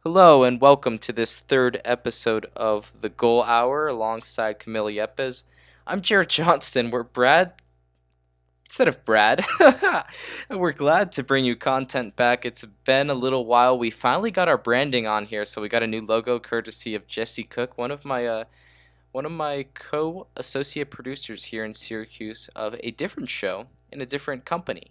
Hello and welcome to this third episode of the Goal Hour alongside Camilo Yepes. I'm Jared Johnston. We're Brad instead of Brad. And we're glad to bring you content back. It's been a little while. We finally got our branding on here, so we got a new logo courtesy of Jesse Cook, one of my co-associate producers here in Syracuse of a different show in a different company.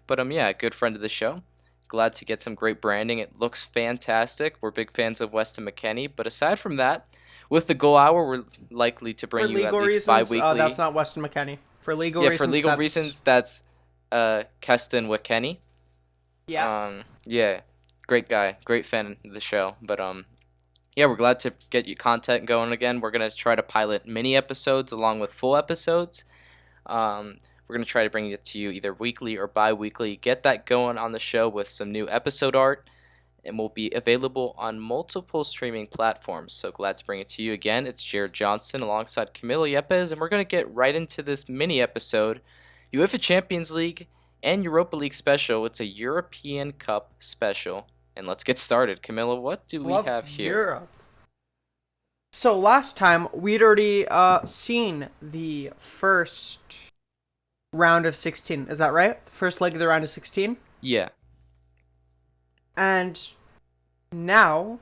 But yeah, a good friend of the show. Glad to get some great branding. It looks fantastic. We're big fans of Weston McKennie. But aside from that, with the Goal Hour, we're likely to For bring you at legal least reasons, bi-weekly. that's not Weston McKennie. For legal Yeah, for reasons, legal that's reasons, that's Keston McKennie. yeah. Yeah, great guy, great fan of the show. But yeah, we're glad to get you content going again. We're gonna try to pilot mini episodes along with full episodes. Um, we're gonna try to bring it to you either weekly or bi-weekly. Get that going on the show with some new episode art, and will be available on multiple streaming platforms. So glad to bring it to you again. It's Jared Johnston alongside Camilo Yepes, and we're gonna get right into this mini episode, UEFA Champions League and Europa League special. It's a European Cup special, and let's get started. Camilo, what do we Love have here? Europe. So last time we'd already seen the first round of 16. Is that right? The first leg of the round of 16. Yeah. And now,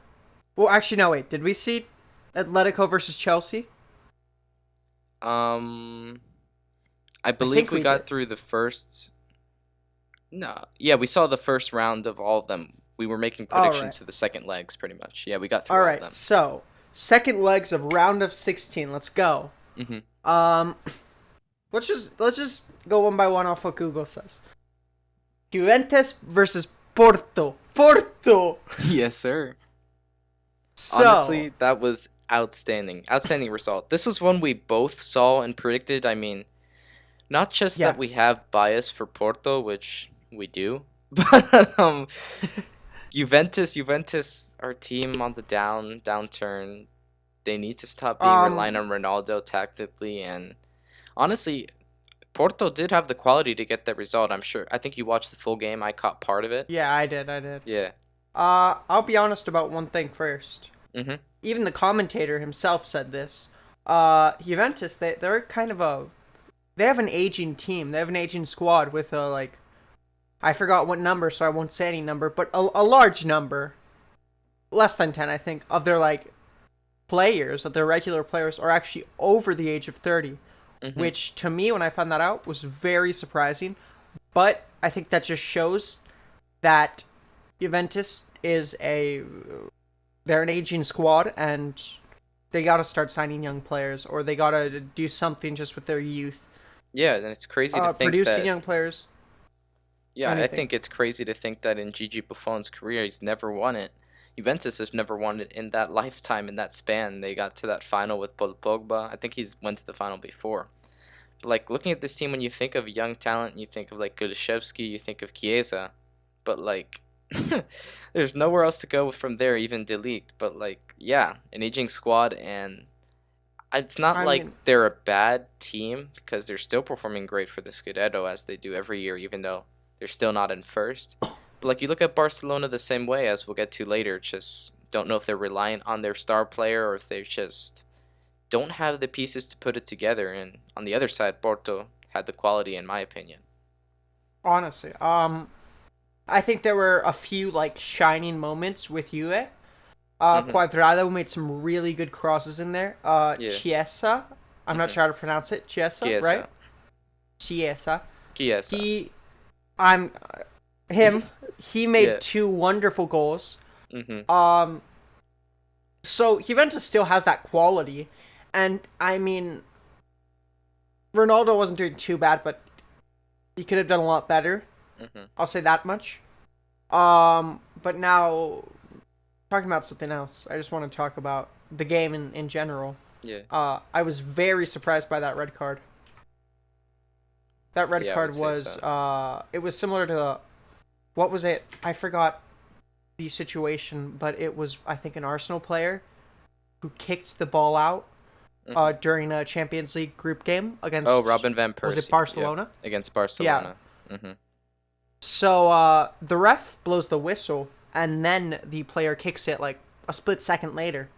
well, actually, no. Wait, did we see Atletico versus Chelsea? Um, I I believe think we we did. got through the first. No, yeah, we saw the first round of all of them. We were making All predictions right. to the second legs, pretty much. Yeah, we got All through all of right. them. So second legs of round of 16. Let's go. Hmm. Um, let's just go one by one off what Google says. Juventus versus Porto. Porto. Yes, sir. So, Honestly, that was outstanding. Outstanding result. This was one we both saw and predicted. I mean, not just yeah. that we have bias for Porto, which we do, but Juventus, our team on the downturn. They need to stop being reliant Um on Ronaldo tactically, and honestly, Porto did have the quality to get that result. I'm sure. I think you watched the full game. I caught part of it. yeah, I did. Yeah. I'll be honest about one thing first. Mhm. Even the commentator himself said this. Juventus, they're kind of a they have an aging team. They have an aging squad with a like I forgot what number, so I won't say any number, but a large number, less than 10, I think, of their like players, of their regular players, are actually over the age of 30, Mhm. which to me, when I found that out, was very surprising. But I think that just shows that Juventus is they're an aging squad, and they gotta start signing young players, or they gotta do something just with their youth. Yeah, and it's crazy to think Producing that. young players, Yeah, I anything. think it's crazy to think that in Gigi Buffon's career, he's never won it. Juventus has never won it in that lifetime, in that span. They got to that final with Paul Pogba. I think he's went to the final before. But like looking at this team, when you think of young talent, you think of like Kulishevsky, you think of Chiesa, but like there's nowhere else to go from there, even Delete. But like, yeah, an aging squad, and it's not I like mean, they're a bad team because they're still performing great for the Scudetto as they do every year, even though they're still not in first. But like you look at Barcelona the same way, as we'll get to later. Just don't know if they're reliant on their star player or if they just don't have the pieces to put it together. And on the other side, Porto had the quality, in my opinion. honestly, I think there were a few like shining moments with Juve. Mhm. Quadrado made some really good crosses in there. Yeah. Chiesa, I'm not Mhm. sure how to pronounce it. Chiesa, right? Chiesa. Chiesa. Chiesa. He, I'm, him. He Yeah. made two wonderful goals. Mhm. Um, so Juventus still has that quality, and I mean, Ronaldo wasn't doing too bad, but he could have done a lot better. Mhm. I'll say that much. But now talking about something else. I just want to talk about the game in general. Yeah. I was very surprised by that red card. That red Yeah, I would card say was so. it was similar to what was it? I forgot the situation, but it was I think an Arsenal player who kicked the ball out Mhm. during a Champions League group game Oh, against Robin van was it Persie. Yep. Barcelona? Against Yeah. Barcelona. Mhm. So the ref blows the whistle, and then the player kicks it like a split second later.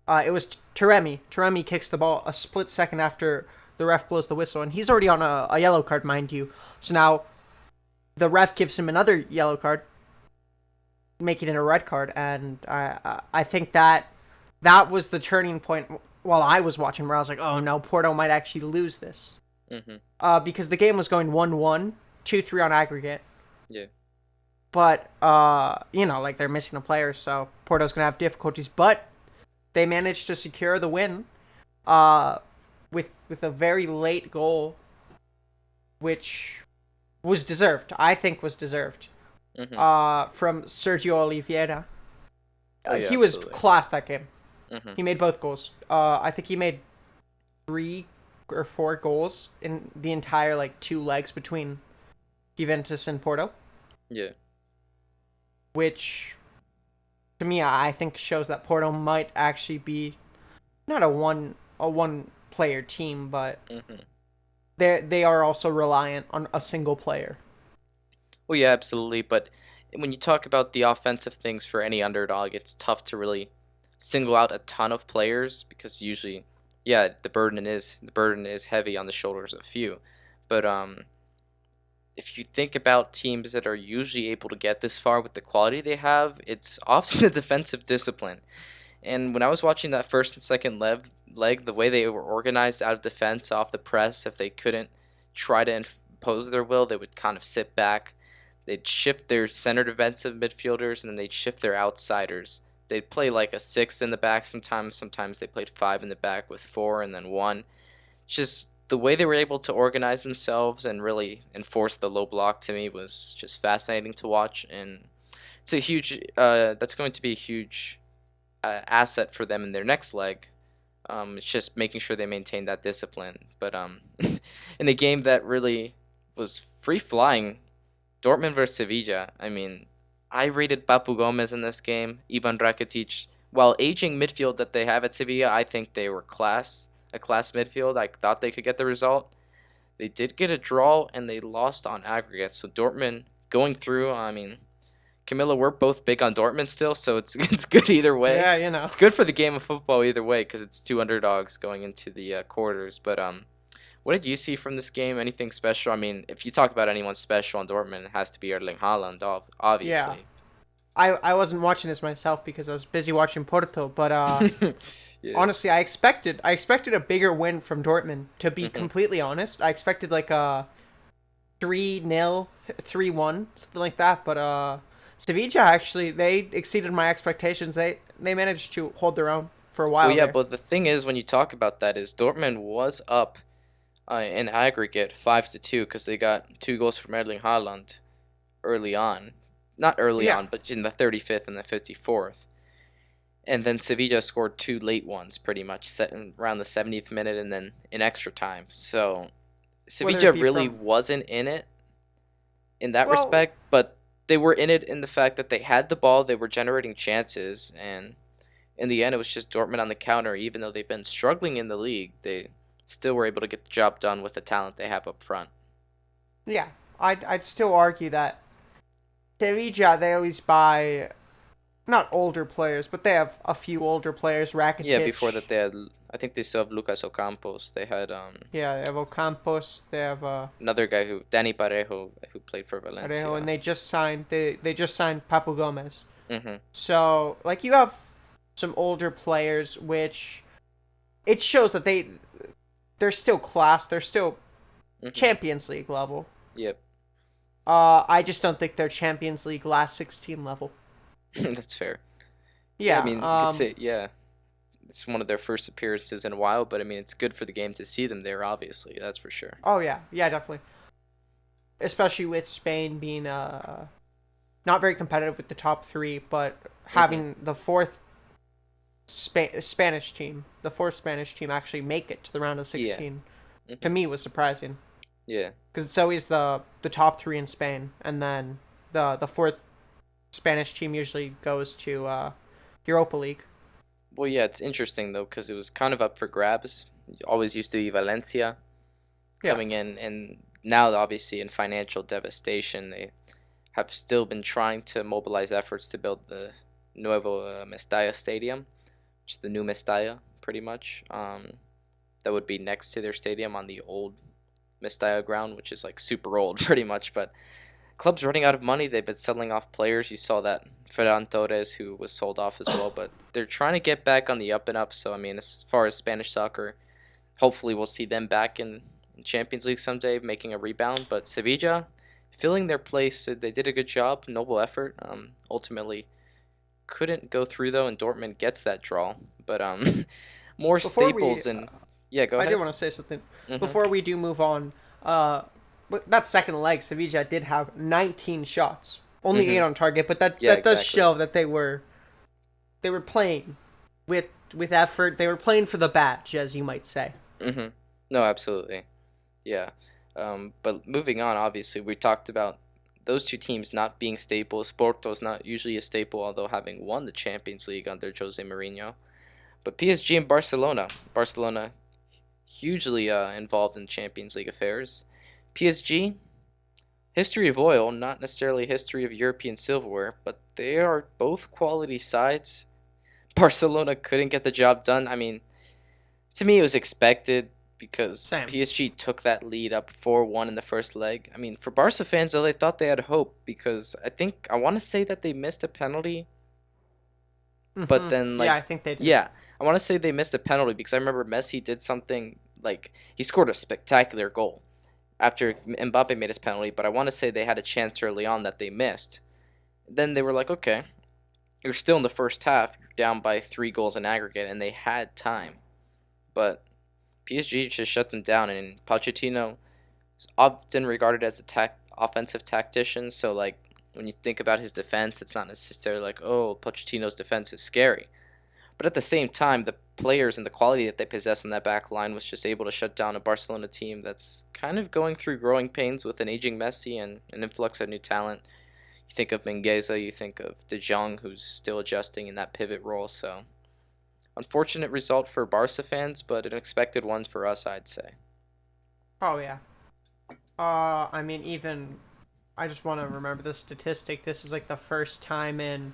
It was Taremi. Taremi kicks the ball a split second after the ref blows the whistle, and he's already on a yellow card, mind you. So now the ref gives him another yellow card, making it a red card, and I think that was the turning point while I was watching, where I was like, oh no, Porto might actually lose this. Because the game was going 1-1, 2-3 on aggregate. Yeah. But, like they're missing a player, so Porto's going to have difficulties. But they managed to secure the win with a very late goal, which was deserved. I think was deserved. From Sergio Oliveira. He was class that game. He made both goals. I think he made 3 or 4 goals in the entire 2 legs between Juventus and Porto. Yeah. Which, to me, I think shows that Porto might actually be not a one player team, but they are also reliant on a single player. Well, yeah, absolutely. But when you talk about the offensive things for any underdog, it's tough to really single out a ton of players, because usually, yeah, the burden is heavy on the shoulders of a few. But if you think about teams that are usually able to get this far with the quality they have, it's often the defensive discipline. And when I was watching that first and second leg, the way they were organized out of defense, off the press, if they couldn't try to impose their will, they would kind of sit back. They'd shift their center defensive midfielders, and then they'd shift their outsiders. They'd play like a 6 in the back sometimes. Sometimes they played 5 in the back with 4 and then 1. Just the way they were able to organize themselves and really enforce the low block, to me, was just fascinating to watch. And it's a huge, that's going to be a huge asset for them in their next leg. It's just making sure they maintain that discipline. But in a game that really was free flying, Dortmund versus Sevilla, I mean, I rated Papu Gomez in this game. Ivan Rakitic, while aging midfield that they have at Sevilla, I think they were a class midfield. I thought they could get the result. They did get a draw, and they lost on aggregate. So Dortmund going through, I mean, Camilo, we're both big on Dortmund still, so it's good either way. Yeah, It's good for the game of football either way, because it's 2 underdogs going into the quarters. But what did you see from this game? Anything special? I mean, if you talk about anyone special on Dortmund, it has to be Erling Haaland, obviously. Yeah. I wasn't watching this myself because I was busy watching Porto, but Yeah. honestly, I expected a bigger win from Dortmund, to be completely honest. I expected like a 3-0, 3-1, something like that, but Sevilla actually, they exceeded my expectations. They managed to hold their own for a while. Well, yeah, there. but the thing is, when you talk about that, is Dortmund was up in aggregate 5-2, because they got 2 goals from Erling Haaland early on. Not early on, but in the 35th and the 54th. And then Sevilla scored 2 late ones, pretty much, set in around the 70th minute and then in extra time. So Sevilla really wasn't in it in that respect, but they were in it in the fact that they had the ball, they were generating chances, and in the end it was just Dortmund on the counter. Even though they've been struggling in the league, they still were able to get the job done with the talent they have up front. Yeah, I'd still argue that Sevilla, they always buy not older players, but they have a few older players. Rakitic. Yeah, before that they had, I think they still have Lucas Ocampos. They had yeah, they have Ocampos. They have another guy Danny Parejo, who played for Valencia. Parejo, and they just signed Papu Gomez. Mm-hmm. So you have some older players, which it shows that they're still class. They're still Champions League level. Yep. I just don't think they're Champions League last 16 level. That's fair. Yeah, I mean, you could say, yeah, it's one of their first appearances in a while, but I mean, it's good for the game to see them there, obviously, that's for sure. Oh, yeah, definitely. Especially with Spain being not very competitive with the top 3, but having the fourth Spanish team actually make it to the round of 16, to me was surprising. Yeah. Because it's always the top 3 in Spain, and then the fourth Spanish team usually goes to Europa League. Well, yeah, it's interesting, though, because it was kind of up for grabs. Always used to be Valencia coming in, and now, obviously, in financial devastation, they have still been trying to mobilize efforts to build the Nuevo Mestalla Stadium, which is the new Mestalla, pretty much. That would be next to their stadium on the old Mestalla ground, which is like super old, pretty much. But club's running out of money. They've been selling off players. You saw that Ferran Torres, who was sold off as well. But they're trying to get back on the up and up. So I mean, as far as Spanish soccer, hopefully we'll see them back in Champions League someday, making a rebound. But Sevilla, filling their place, they did a good job, noble effort. Ultimately, couldn't go through though, and Dortmund gets that draw. But more Before we, staples and yeah, go I ahead. do want to say something Mhm. before we do move on. That second leg, Sevilla did have 19 shots, only eight Mhm. on target, but that Yeah, that does exactly. show that they were playing with effort. They were playing for the badge, as you might say. Mhm. No, absolutely. Yeah. But moving on, obviously, we talked about those two teams not being staples. Porto's not usually a staple, although having won the Champions League under Jose Mourinho. But PSG and Barcelona. Barcelona hugely involved in Champions League affairs. PSG, history of oil, not necessarily history of European silverware, but they are both quality sides. Barcelona couldn't get the job done. I mean, to me, it was expected because Same. PSG took that lead up 4-1 in the first leg. I mean, for Barca fans, though, they thought they had hope because I want to say that they missed a penalty, but then, Yeah, like, I think they did. yeah, I want to say they missed a penalty because I remember Messi did something like he scored a spectacular goal after Mbappe made his penalty, but I want to say they had a chance early on that they missed. Then they were like, okay, you're still in the first half, you're down by 3 goals in aggregate, and they had time. But PSG just shut them down, and Pochettino is often regarded as a offensive tactician. So, like, when you think about his defense, it's not necessarily like, oh, Pochettino's defense is scary. But at the same time, the players and the quality that they possess on that back line was just able to shut down a Barcelona team that's kind of going through growing pains with an aging Messi and an influx of new talent. You think of Mingueza, you think of De Jong, who's still adjusting in that pivot role. So, unfortunate result for Barca fans, but an expected one for us, I'd say. Oh yeah. I mean, even I just want to remember the statistic. This is like the first time in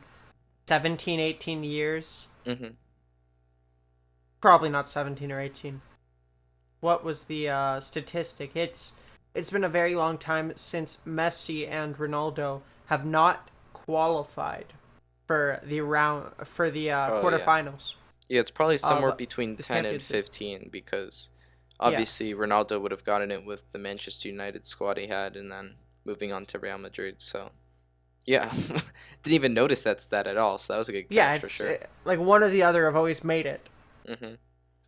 17, 18 years. Mhm. Probably not 17 or 18. What was the statistic? It's been a very long time since Messi and Ronaldo have not qualified for the Oh yeah. quarterfinals Yeah, it's probably somewhere of between the 10 and Champions League. 15 because Yeah, obviously Ronaldo would have gotten it with the Manchester United squad he had and then moving on to Real Madrid. So, yeah. Didn't even notice that stat at all. So that was a good yeah. catch for It's sure. like one or the other have always made it Mhm.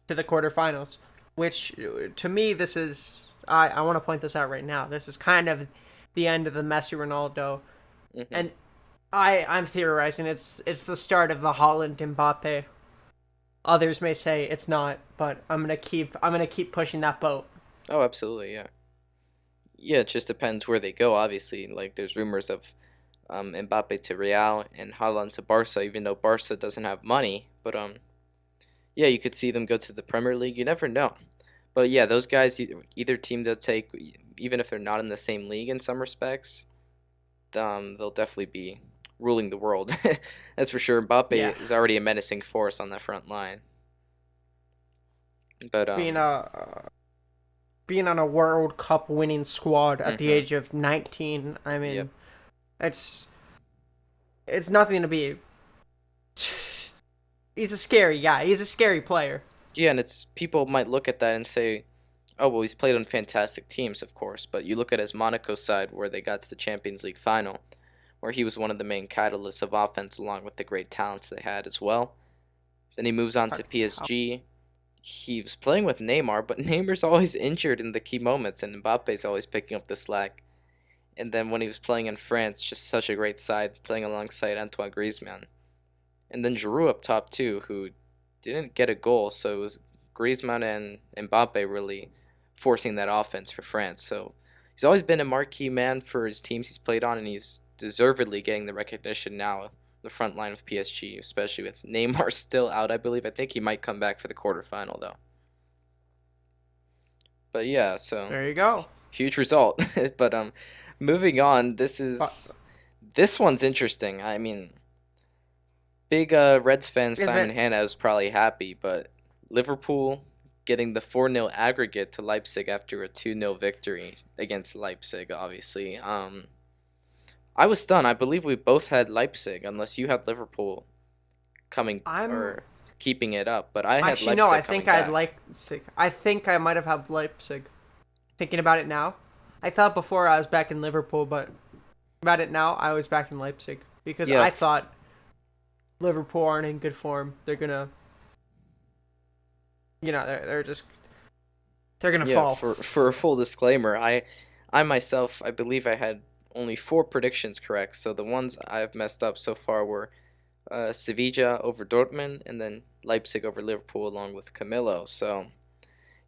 to the quarterfinals. Which to me, this is I want to point this out right now. This is kind of the end of the Messi Ronaldo, Mhm. and I'm theorizing it's the start of the Holland Mbappe. Others may say it's not, but I'm gonna keep pushing that boat. Oh, absolutely, yeah. Yeah, it just depends where they go obviously. Like there's rumors of Mbappe to Real and Haaland to Barca even though Barca doesn't have money, but yeah, you could see them go to the Premier League. You never know. But yeah, those guys, either team they'll take, even if they're not in the same league in some respects, they'll definitely be ruling the world. That's for sure. Yeah, Mbappe is already a menacing force on that front line. But being a being on a World Cup winning squad at the mhm, age of 19, I yep, mean, it's it's nothing to be. He's a scary guy. He's a scary player. yeah, and it's people might look at that and say, oh well, he's played on fantastic teams, of course. But you look at his Monaco side where they got to the Champions League final, where he was one of the main catalysts of offense along with the great talents they had as well. Then he moves on to PSG. He was playing with Neymar, but Neymar's always injured in the key moments, and Mbappe's always picking up the slack. And then when he was playing in France, just such a great side, playing alongside Antoine Griezmann. And then Giroud up top too, who didn't get a goal, so it was Griezmann and Mbappe really forcing that offense for France. So he's always been a marquee man for his teams he's played on, and he's deservedly getting the recognition now. The front line of PSG, especially with Neymar still out, I believe. I think he might come back for the quarterfinal though. But yeah, so There you go. huge result. But moving on, But This one's interesting. I mean, big Reds fan Is Simon it? Hanna is probably happy, but Liverpool getting the 4-0 aggregate to Leipzig after a 2-0 victory against Leipzig, obviously. I was stunned. I believe we both had Leipzig, unless you had Liverpool coming I'm or keeping it up, but I had actually no. I Leipzig coming think I'd back. Leipzig. I think I might have had Leipzig. Thinking about it now, I thought before I was back in Liverpool, but about it now, I was back in Leipzig because Yeah, I thought Liverpool aren't in good form. They're gonna, they're gonna yeah, fall. for a full disclaimer, I myself, I believe I had only four predictions correct. So the ones I've messed up so far were Sevilla over Dortmund and then Leipzig over Liverpool along with Camilo. So,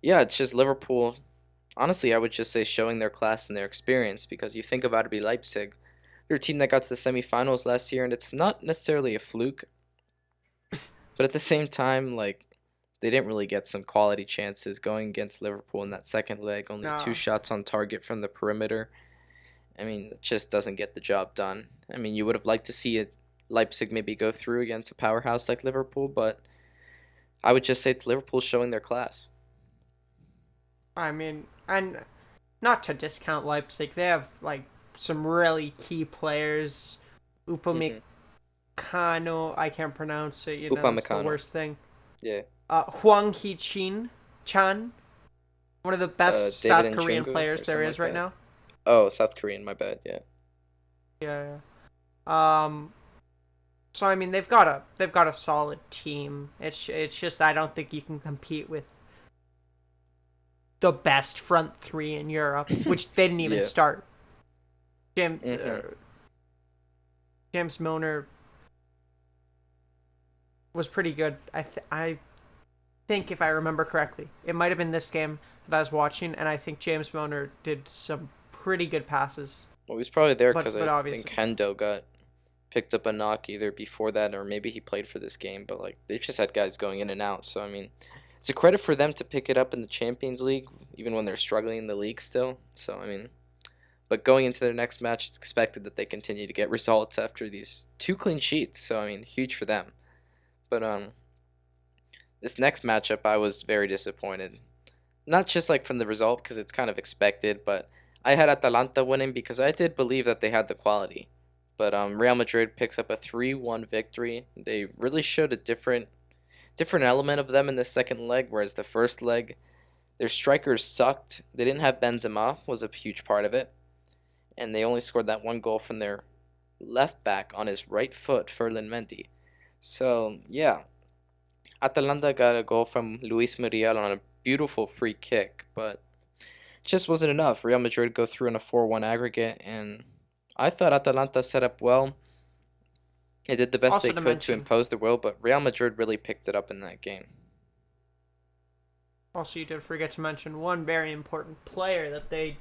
yeah, it's just Liverpool. Honestly, I would just say showing their class and their experience because you think about it, be Leipzig. They're a team that got to the semifinals last year, and it's not necessarily a fluke, but at the same time, like they didn't really get some quality chances going against Liverpool in that second leg. Only two No, shots on target from the perimeter. I mean, it just doesn't get the job done. I mean, you would have liked to see it, Leipzig maybe go through against a powerhouse like Liverpool, but I would just say it's Liverpool showing their class. I mean, and not to discount Leipzig, they have like some really key players. Mm-hmm. Upamecano, I can't pronounce it. That's the Upamecano. worst thing. Yeah. Huang Chan, one of the best David South Korean Nchungu players or there something is like right that. now. Oh, South Korean, my bad, yeah. Yeah. Um. So I mean, they've got a solid team. It's just I don't think you can compete with the best front three in Europe, which they didn't even Yeah. start. James Mm-hmm. James Milner was pretty good. I think if I remember correctly, it might have been this game that I was watching, and I think James Milner did some pretty good passes. Well, he's probably there because But I think obviously, Hendo got picked up a knock either before that or maybe he played for this game, but like they've just had guys going in and out. So I mean, it's a credit for them to pick it up in the Champions League, even when they're struggling in the league still. So I mean, but going into their next match, it's expected that they continue to get results after these two clean sheets. So I mean, huge for them. But this next matchup, I was very disappointed. Not just like from the result because it's kind of expected, but I had Atalanta winning because I did believe that they had the quality. But Real Madrid picks up a 3-1 victory. They really showed a different element of them in the second leg, whereas the first leg, their strikers sucked. They didn't have Benzema, was a huge part of it, and they only scored that one goal from their left back on his right foot, Ferland Mendy. So yeah, Atalanta got a goal from Luis Muriel on a beautiful free kick, but just wasn't enough. Real Madrid go through in a 4-1 aggregate, and I thought Atalanta set up well. They did the best also they to could to mention, impose their will, but Real Madrid really picked it up in that game. also you did forget to mention one very important player that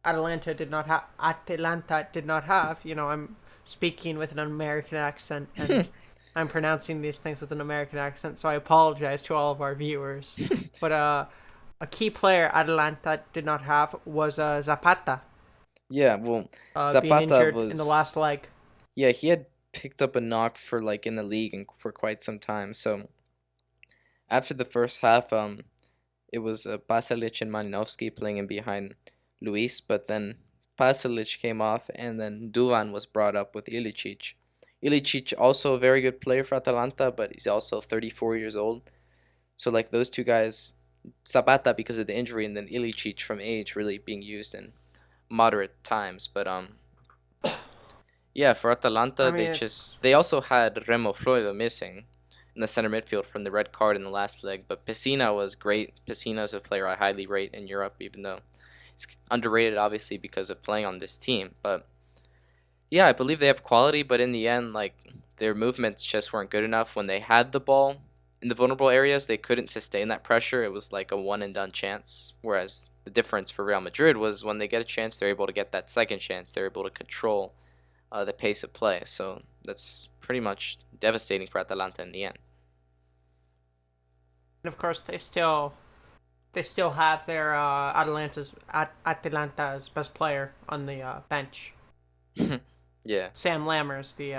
Atalanta did not have. Atalanta did not have. I'm speaking with an American accent and I'm pronouncing these things with an American accent, so I apologize to all of our viewers. But a key player Atalanta did not have was Zapata, Yeah, well, being Zapata injured in the was, last leg. yeah, he had picked up a knock for like in the league and for quite some time. So after the first half, it was Pasalic and Malinowski playing in behind Luis, but then Pasalic came off, and then Duvan was brought up with Ilicic. Ilicic also a very good player for Atalanta, but he's also 34 years old. So like those two guys, Zapata because of the injury, and then Ilicic from age really being used in moderate times. But yeah, for I Atalanta, mean, it's they also had Remo Freuler missing in the center midfield from the red card in the last leg. But Pessina was great. Pessina is a player I highly rate in Europe, even though he's underrated obviously because of playing on this team. But yeah, I believe they have quality, but in the end, like their movements just weren't good enough. When they had the ball in the vulnerable areas, they couldn't sustain that pressure. It was like a one and done chance. Whereas the difference for Real Madrid was when they get a chance, they're able to get that second chance. They're able to control the pace of play. So that's pretty much devastating for Atalanta in the end. and of course they still have their Atalanta's best player on the bench. Yeah. Sam Lammers, the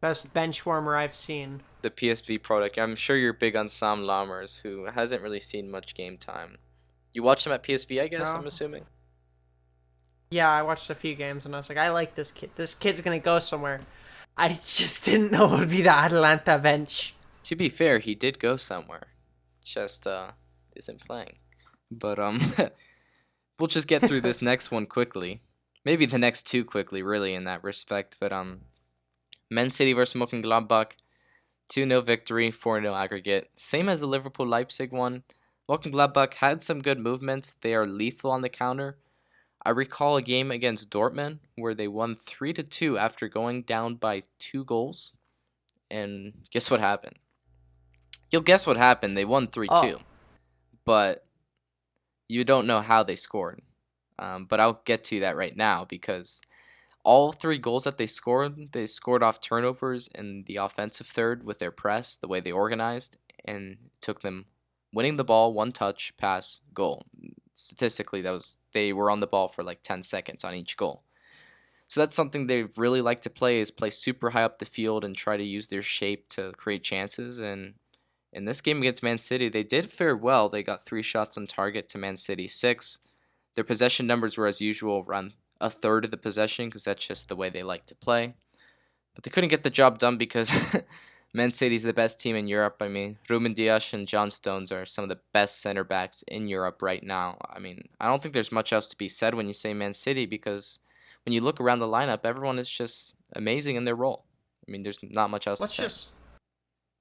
best bench warmer I've seen. The PSV product. I'm sure you're big on Sam Lammers, who hasn't really seen much game time. You watched him at PSV, I guess, No, I'm assuming? yeah, I watched a few games and I was like, I like this kid. This kid's gonna go somewhere. I just didn't know it would be the Atalanta bench. To be fair, he did go somewhere. Just isn't playing. But we'll just get through this next one quickly. Maybe the next two quickly, really, in that respect. But Man City versus Mönchengladbach, 2-0 victory, 4-0 aggregate. Same as the Liverpool Leipzig one. Mönchengladbach had some good movements. They are lethal on the counter. I recall a game against Dortmund where they won 3-2 after going down by 2 goals. And guess what happened? You'll guess what happened. They won 3-2. Oh, But you don't know how they scored. But I'll get to that right now because all 3 goals that they scored off turnovers in the offensive third with their press, the way they organized, and it took them winning the ball, one touch, pass, goal. Statistically, they were on the ball for like 10 seconds on each goal. So that's something they really like to play is play super high up the field and try to use their shape to create chances. And in this game against Man City, they did fare well. They got 3 shots on target to Man City 6. Their possession numbers were as usual around a third of the possession because that's just the way they like to play. But they couldn't get the job done because Man City's the best team in Europe. I mean, Ruben Dias and Johnston are some of the best center backs in Europe right now. I mean, I don't think there's much else to be said when you say Man City because when you look around the lineup, everyone is just amazing in their role. I mean, there's not much else to let's say. just.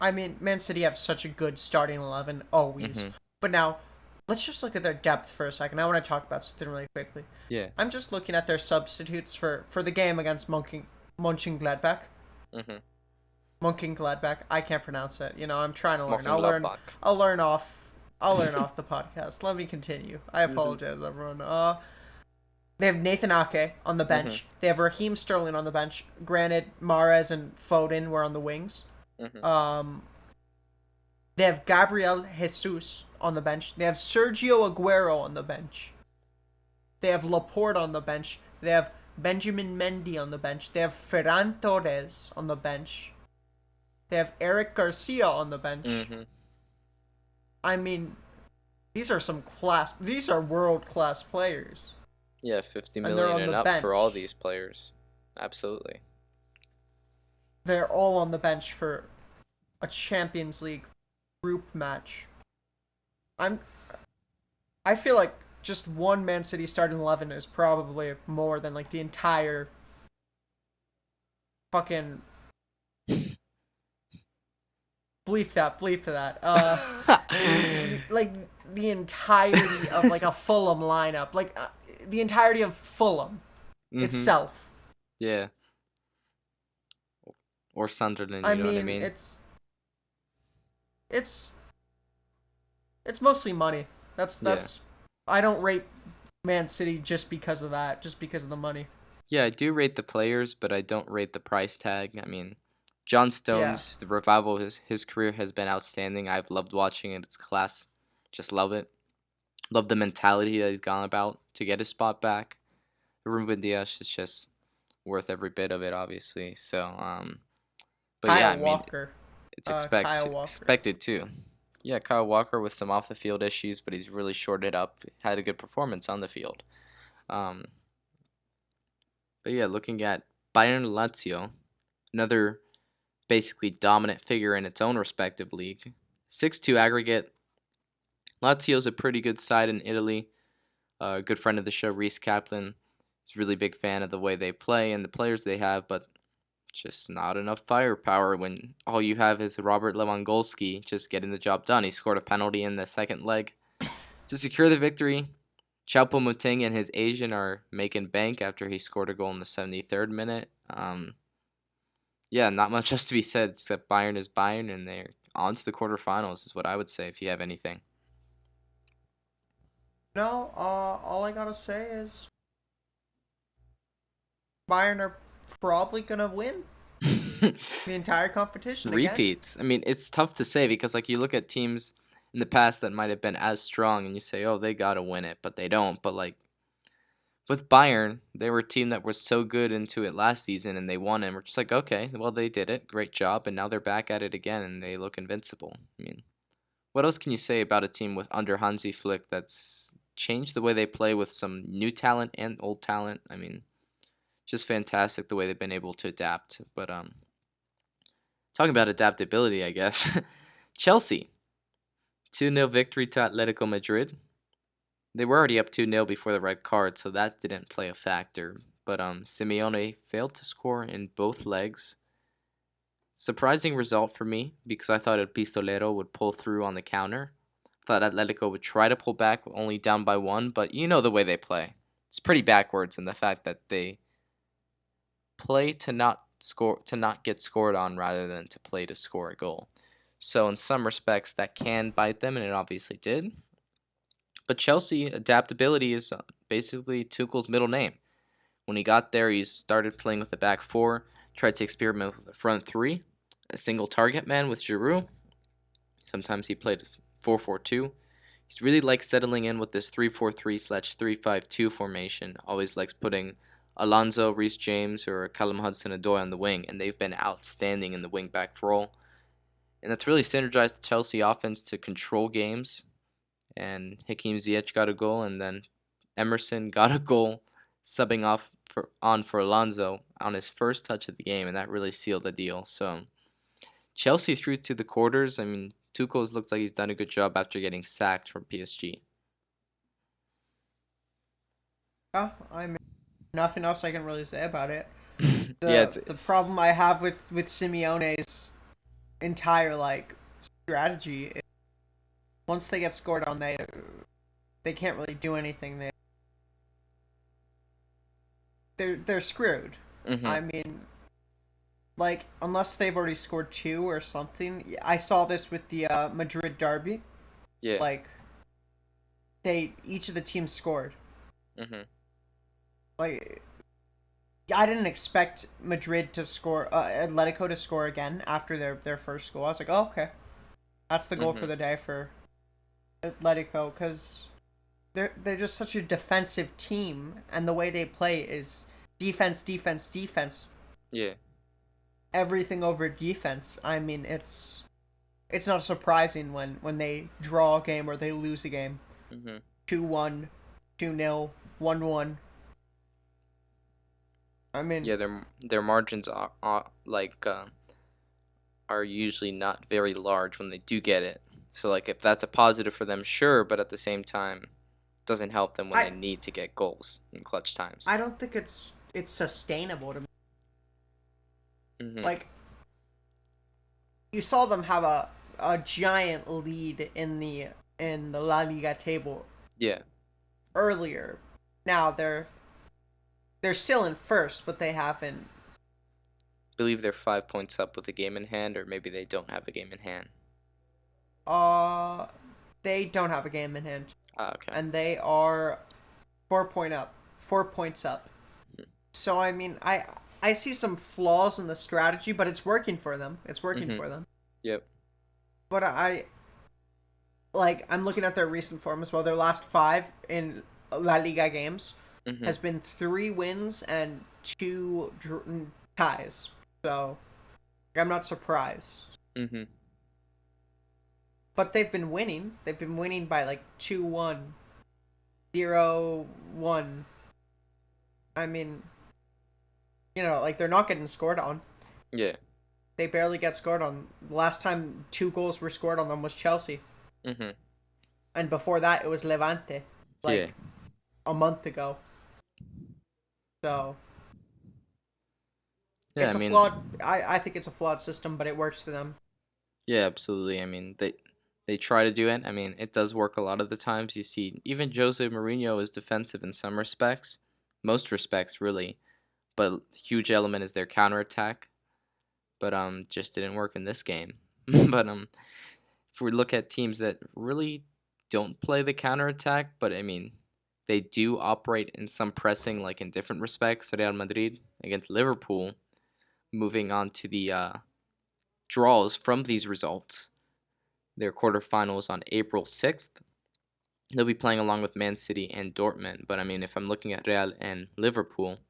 I mean, Man City have such a good starting 11 always, Hmm. but now let's just look at their depth for a second. I want to talk about something really quickly. Yeah. I'm just looking at their substitutes for the game against Mönchengladbach. Hmm. Mönchengladbach. I can't pronounce it. You know, I'm trying to learn. Mönchengladbach. I'll learn off. I'll learn off the podcast. Let me continue. I Hmm. apologize, everyone. They have Nathan Ake on the Hmm. bench. They have Raheem Sterling on the bench. Granted, Mahrez and Foden were on the wings. Hmm. Um, they have Gabriel Jesus on the bench. They have Sergio Aguero on the bench. They have Laporte on the bench. They have Benjamin Mendy on the bench. They have Ferran Torres on the bench. They have Eric Garcia on the bench. Hmm. I mean, these are some class. These are world class players, Yeah, 50 and they're million on and the up bench. for all these players. Absolutely. They're all on the bench for a Champions League group match. I'm. I feel like just one Man City starting 11 is probably more than like the entire fucking bleep that. Like the entirety of like a Fulham lineup, like the entirety of Fulham Hmm. itself. Yeah. Or Sunderland, I you know what I mean, mean? it's it's mostly money. Yeah. That's I don't rate Man City just because of that, just because of the money. Yeah, I do rate the players, but I don't rate the price tag. I mean, John Yeah. Stones, the revival of his career has been outstanding. I've loved watching it. It's class. Just love it. Love the mentality that he's gone about to get his spot back. Ruben Dias is just worth every bit of it, obviously. So, but yeah, Kyle I mean, Walker. it's Kyle Walker. expected too. Yeah, Kyle Walker with some off the field issues, but he's really shorted up. Had a good performance on the field. Um, but yeah, looking at Bayern Lazio, another basically dominant figure in its own respective league. 6-2 aggregate. Lazio's a pretty good side in Italy. A good friend of the show, Reese Kaplan, is a really big fan of the way they play and the players they have, but just not enough firepower when all you have is Robert Lewandowski just getting the job done. He scored a penalty in the second leg to secure the victory. Choupo Moting and his Asian are making bank after he scored a goal in the 73rd minute. Yeah, not much else to be said except Bayern is Bayern and they're on to the quarterfinals is what I would say if you have anything. No, all I gotta say is Bayern are probably gonna win the entire competition again. Repeats. I mean, it's tough to say because like you look at teams in the past that might have been as strong and you say, "Oh, they got to win it," but they don't. But like with Bayern, they were a team that was so good into it last season and they won, and we're just like, okay, well, they did it. Great job. And now they're back at it again and they look invincible. I mean, what else can you say about a team with under Hansi Flick that's changed the way they play with some new talent and old talent? I mean, just fantastic the way they've been able to adapt. But talking about adaptability, I guess. Chelsea, 2-0 victory to Atletico Madrid. They were already up 2-0 before the red card, so that didn't play a factor. But Simeone failed to score in both legs. Surprising result for me because I thought El Pistolero would pull through on the counter. Thought Atletico would try to pull back, only down by one, but you know the way they play. It's pretty backwards in the fact that they play to not score, to not get scored on rather than to play to score a goal. So in some respects that can bite them, and it obviously did. But Chelsea adaptability is basically Tuchel's middle name. When he got there, he started playing with the back four, tried to experiment with the front three, a single target man with Giroud. Sometimes he played 4-4-2. He's really likes settling in with this 3-4-3/3-5-2 formation. Always likes putting Alonso, Reece James, or Callum Hudson-Odoi on the wing, and they've been outstanding in the wing back role. And that's really synergized the Chelsea offense to control games. And Hakeem Ziyech got a goal, and then Emerson got a goal, subbing off for Alonso on his first touch of the game, and that really sealed the deal. So Chelsea through to the quarters. I mean, Tuchel's looks like he's done a good job after getting sacked from PSG. Yeah, I mean, nothing else I can really say about it. Yeah, The problem I have with Simeone's entire like strategy is once they get scored on, they can't really do anything. They're screwed. mm-hmm. I mean, like unless they've already scored two or something. I saw this with the Madrid derby. Yeah. Like they each of the teams scored. Mm-hmm. Like I didn't expect Madrid to score, Atletico to score again after their first goal. I was like, oh, okay, that's the goal Mm-hmm. for the day for Atletico because they're just such a defensive team, and the way they play is defense, defense, defense, Yeah. everything over defense. I mean, it's not surprising when they draw a game or they lose a game, Mm-hmm. 2-1, 2-0, 1-1. I mean, Yeah, their margins are usually not very large when they do get it. So like if that's a positive for them, sure, but at the same time, doesn't help them when they I need to get goals in clutch times. I don't think it's sustainable to me. Mm-hmm. Like you saw them have a giant lead in the La Liga table Yeah. earlier. Now they're still in first, but they haven't. Believe they're 5 points up with a game in hand, or maybe they don't have a game in hand. Uh, they don't have a game in hand, Ah, okay. and they are 4 points up. So I mean, I see some flaws in the strategy, but it's working for them. It's working Mm-hmm. for them. Yep. But I'm looking at their recent form as well. Their last five in La Liga games Mm-hmm. has been 3 wins and two ties. So I'm not surprised. Mm-hmm. But they've been winning. They've been winning by like 2-1, 0-1. I mean, like they're not getting scored on. Yeah. They barely get scored on. The last time 2 goals were scored on them was Chelsea. Mm-hmm. And before that, it was Levante. Yeah. Like a month ago. So Yeah. I it's a mean, flawed. I think it's a flawed system, but it works for them. yeah, absolutely. I mean, they try to do it. I mean, it does work a lot of the times. You see, even Jose Mourinho is defensive in some respects, most respects really, but a huge element is their counterattack. But just didn't work in this game. But if we look at teams that really don't play the counterattack, but I mean, they do operate in some pressing, like in different respects. Real Madrid against Liverpool, moving on to the draws from these results. Their quarterfinals on April 6th. They'll be playing along with Man City and Dortmund. But I mean, if I'm looking at Real and Liverpool,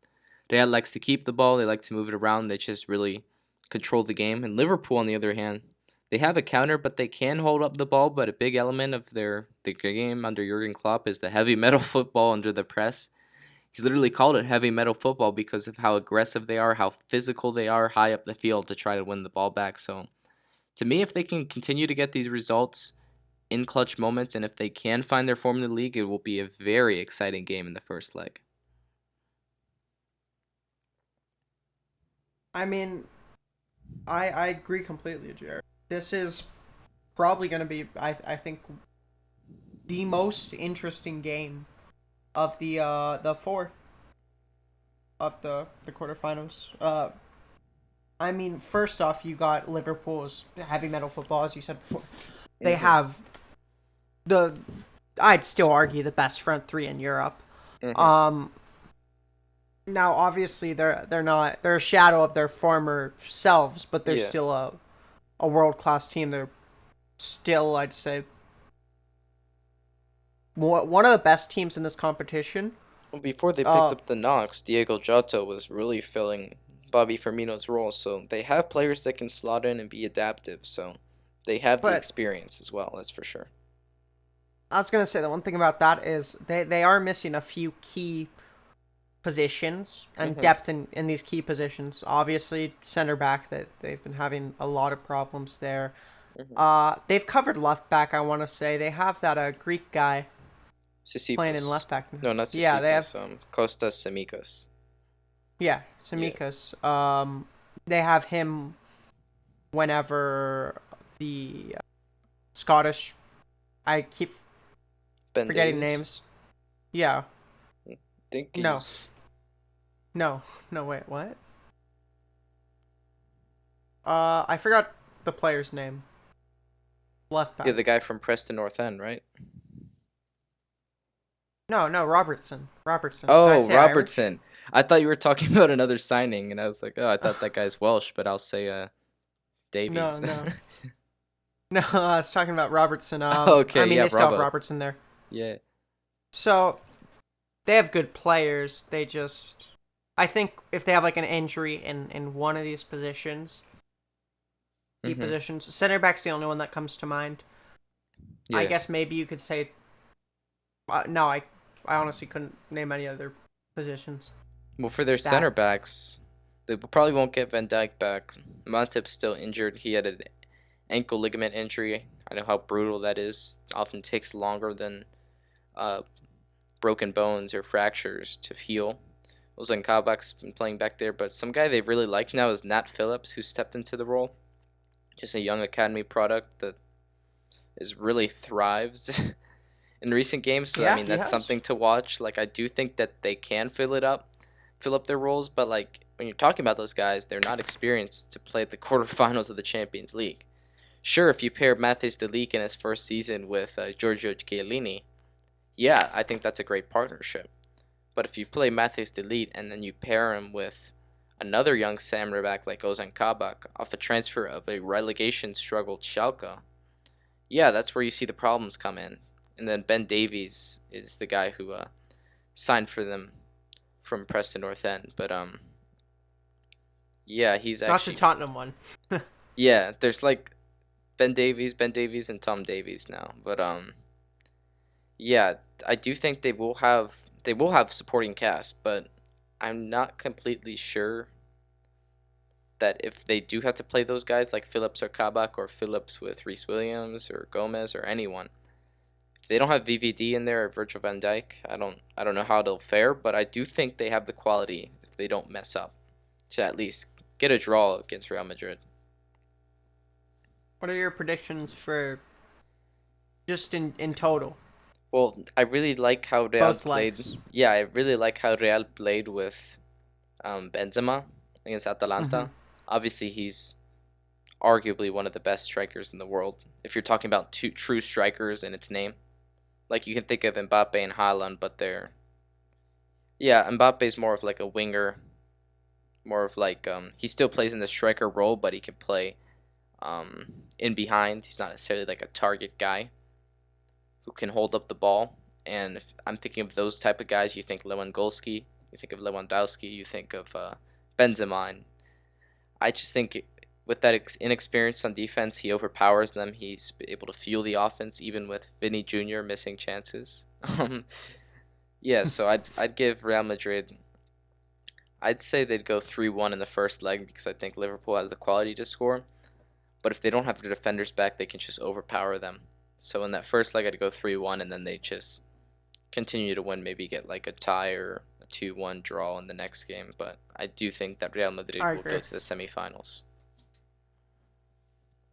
Real likes to keep the ball. They like to move it around. They just really control the game. And Liverpool, on the other hand, they have a counter, but they can hold up the ball. But a big element of their game under Jurgen Klopp is the heavy metal football under the press. He's literally called it heavy metal football because of how aggressive they are, how physical they are high up the field to try to win the ball back. So to me, if they can continue to get these results in clutch moments and if they can find their form in the league, it will be a very exciting game in the first leg. I mean, I agree completely, Jared. This is probably going to be, I think, the most interesting game of the four of the quarterfinals. I mean, first off, you got Liverpool's heavy metal football, as you said before. They have the, I'd still argue, the best front three in Europe. Um, Now obviously they're a shadow of their former selves, but they're Yeah. still a world class team. They're still, I'd say, one of the best teams in this competition. Well, before they picked Uh, up the knocks, Diego Jota was really filling Bobby Firmino's role. So they have players that can slot in and be adaptive. So they have the but experience as well. That's for sure. I was gonna say the one thing about that is they are missing a few key positions and Hmm. depth in these key positions. Obviously, center back, that they've been having a lot of problems there. Hmm. They've covered left back. I want to say they have that Greek guy playing in Sisyphus. left back now. No, not Yeah, they have. Sisyphus. Kostas Semikas. Yeah, Yeah. Samikas. They have him whenever the Scottish. I keep Ben forgetting Davies. names. Yeah. I think No. he's No. No. Wait. What? I forgot the player's name. Left yeah back. the guy from Preston North End, right? No. No. Robertson. Robertson. Did I Oh, say Irish? Robertson. I thought you were talking about another signing, and I was like, oh, I thought that guy's Welsh, but I'll say No. Davies. No. No. I was talking about Robertson. I Okay, mean, yeah, they still have bravo. Robertson there. Yeah. So they have good players. They just, I think, if they have like an injury in one of these positions, key Hmm. positions, center back's the only one that comes to mind. I Yeah. guess maybe you could say, no, I honestly couldn't name any other positions. Well, for their center That backs, they probably won't get Van Dijk back. Matip's still injured. He had an ankle ligament injury. I know how brutal that is. Often takes longer than uh, broken bones or fractures to heal. Ozan Kabak's been playing back there, but some guy they really like now is Nat Phillips, who stepped into the role. Just a young academy product that is really thrives in recent games. So I yeah, mean, he that's has. something to watch. Like I do think that they can fill up their roles, but like when you're talking about those guys, they're not experienced to play at the quarterfinals of the Champions League. Sure, if you pair Mathis de Ligt in his first season with Giorgio Chiellini, yeah, I think that's a great partnership. But if you play Mathis de Ligt and then you pair him with another young samurai back like Ozan Kabak off a transfer of a relegation struggled Schalke, yeah, that's where you see the problems come in. And then Ben Davies is the guy who signed for them from Preston North End. But yeah, he's Not the actually Tottenham one. yeah. There's like Ben Davies, and Tom Davies now. But yeah, I do think they will have supporting cast, but I'm not completely sure that if they do have to play those guys like Phillips or Kabak or Phillips with Reese Williams or Gomez or anyone, if they don't have VVD in there or Virgil van Dijk, I don't know how they'll fare, but I do think they have the quality if they don't mess up to at least get a draw against Real Madrid. What are your predictions for just in total, Well, I really like how Real both played. legs? Yeah, I really like how Real played with Benzema against Mm-hmm. Atalanta. Obviously, he's arguably one of the best strikers in the world. If you're talking about two true strikers in its name, like you can think of Mbappe and Haaland, but they're yeah, Mbappe's more of like a winger, more of like he still plays in the striker role, but he can play in behind. He's not necessarily like a target guy who can hold up the ball. And if I'm thinking of those type of guys, you think Lewandowski, you think of Lewandowski, you think of Benzema. And I just think with that inexperience on defense, he overpowers them. He's able to fuel the offense, even with Vinny Jr. missing chances. Yeah, so I'd give Real Madrid. I'd say they'd go 3-1 in the first leg because I think Liverpool has the quality to score. But if they don't have their defenders back, they can just overpower them. So in that first leg, I'd go 3-1, and then they just continue to win, maybe get like a tie or a 2-1 draw in the next game. But I do think that Real Madrid I will agree. go to the semifinals.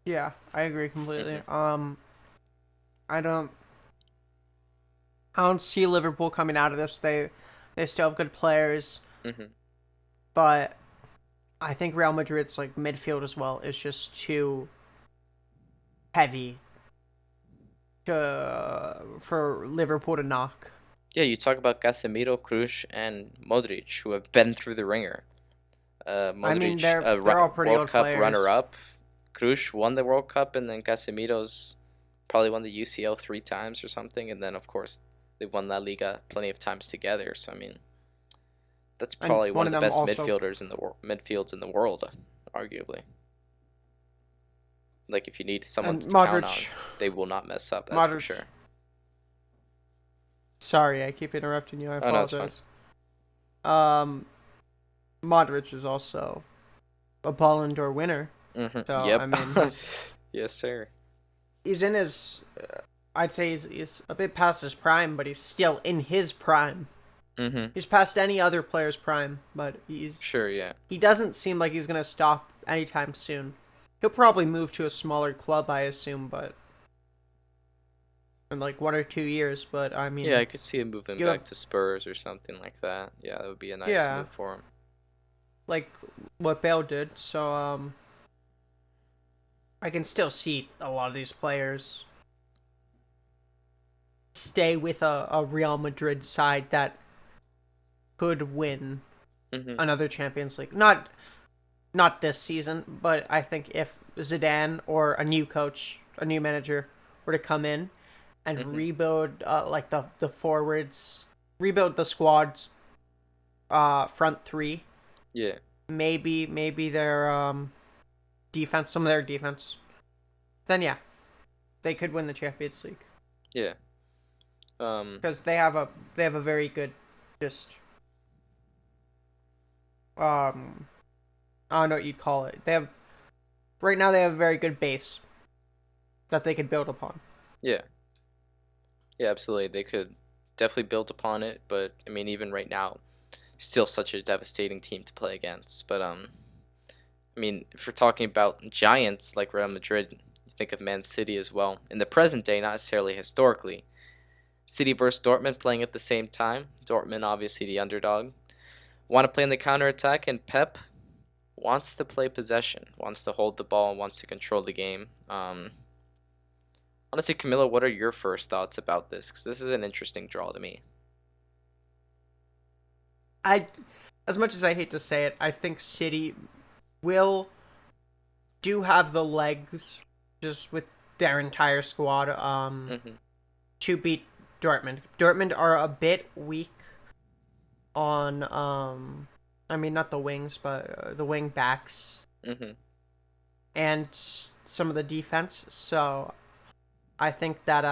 Yeah, I agree completely. Mm-hmm. I don't I don't see Liverpool coming out of this. They still have good players, Mm-hmm. but I think Real Madrid's like midfield as well is just too heavy for Liverpool to knock. Yeah, you talk about Casemiro, Kroos, and Modric, who have been through the ringer. I mean, Modric, they're all pretty World old Cup players. runner-up. Kroos won the World Cup, and then Casemiro's probably won the UCL 3 times or something. And then, of course, they've won La Liga plenty of times together. So I mean, that's And probably one one of of the them best also, midfielders in the midfields in the world, arguably. Like if you need someone and to count on, Modric. they will not mess up. That's for Modric. sure. Sorry, I keep interrupting you. I Oh no, it's fine. apologize. Um, Modric is also a Ballon d'Or winner. So I Yep. mean, Yes, sir. he's in his. I'd say he's a bit past his prime, but he's still in his prime. Mhm. He's past any other player's prime, but Sure. Yeah. he doesn't seem like he's gonna stop anytime soon. He'll probably move to a smaller club, I assume, but in like 1 or 2 years. But I Yeah, mean, I could see him moving you have back to Spurs or something like that. Yeah, that would be a nice yeah, move for him. like what Bale did. So I can still see a lot of these players stay with a Real Madrid side that could win Mhm. another Champions League. Not this season, but I think if Zidane or a new coach, a new manager were to come in and Mhm. rebuild like the forwards, rebuild the squad's front three, Yeah. maybe their defense, some of their defense, then yeah, they could win the Champions League Yeah. Um. because they have a very good just um I don't know what you'd call it. They have right now they have a very good base that they could build upon. Yeah. Yeah. Absolutely. They could definitely build upon it, but I mean, even right now, still such a devastating team to play against. But I mean, if we're talking about giants like Real Madrid, you think of Man City as well. In the present day, not necessarily historically. City versus Dortmund playing at the same time. Dortmund, obviously the underdog. Want to play on the counter attack, and Pep wants to play possession, wants to hold the ball, wants to control the game. Honestly, Camilla, what are your first thoughts about this? Because this is an interesting draw to me. I, as much as I hate to say it, I think City will do have the legs just with their entire squad Mm-hmm. to beat Dortmund. Dortmund are a bit weak on I mean not the wings but the wing backs Mm-hmm. and some of the defense. So I think that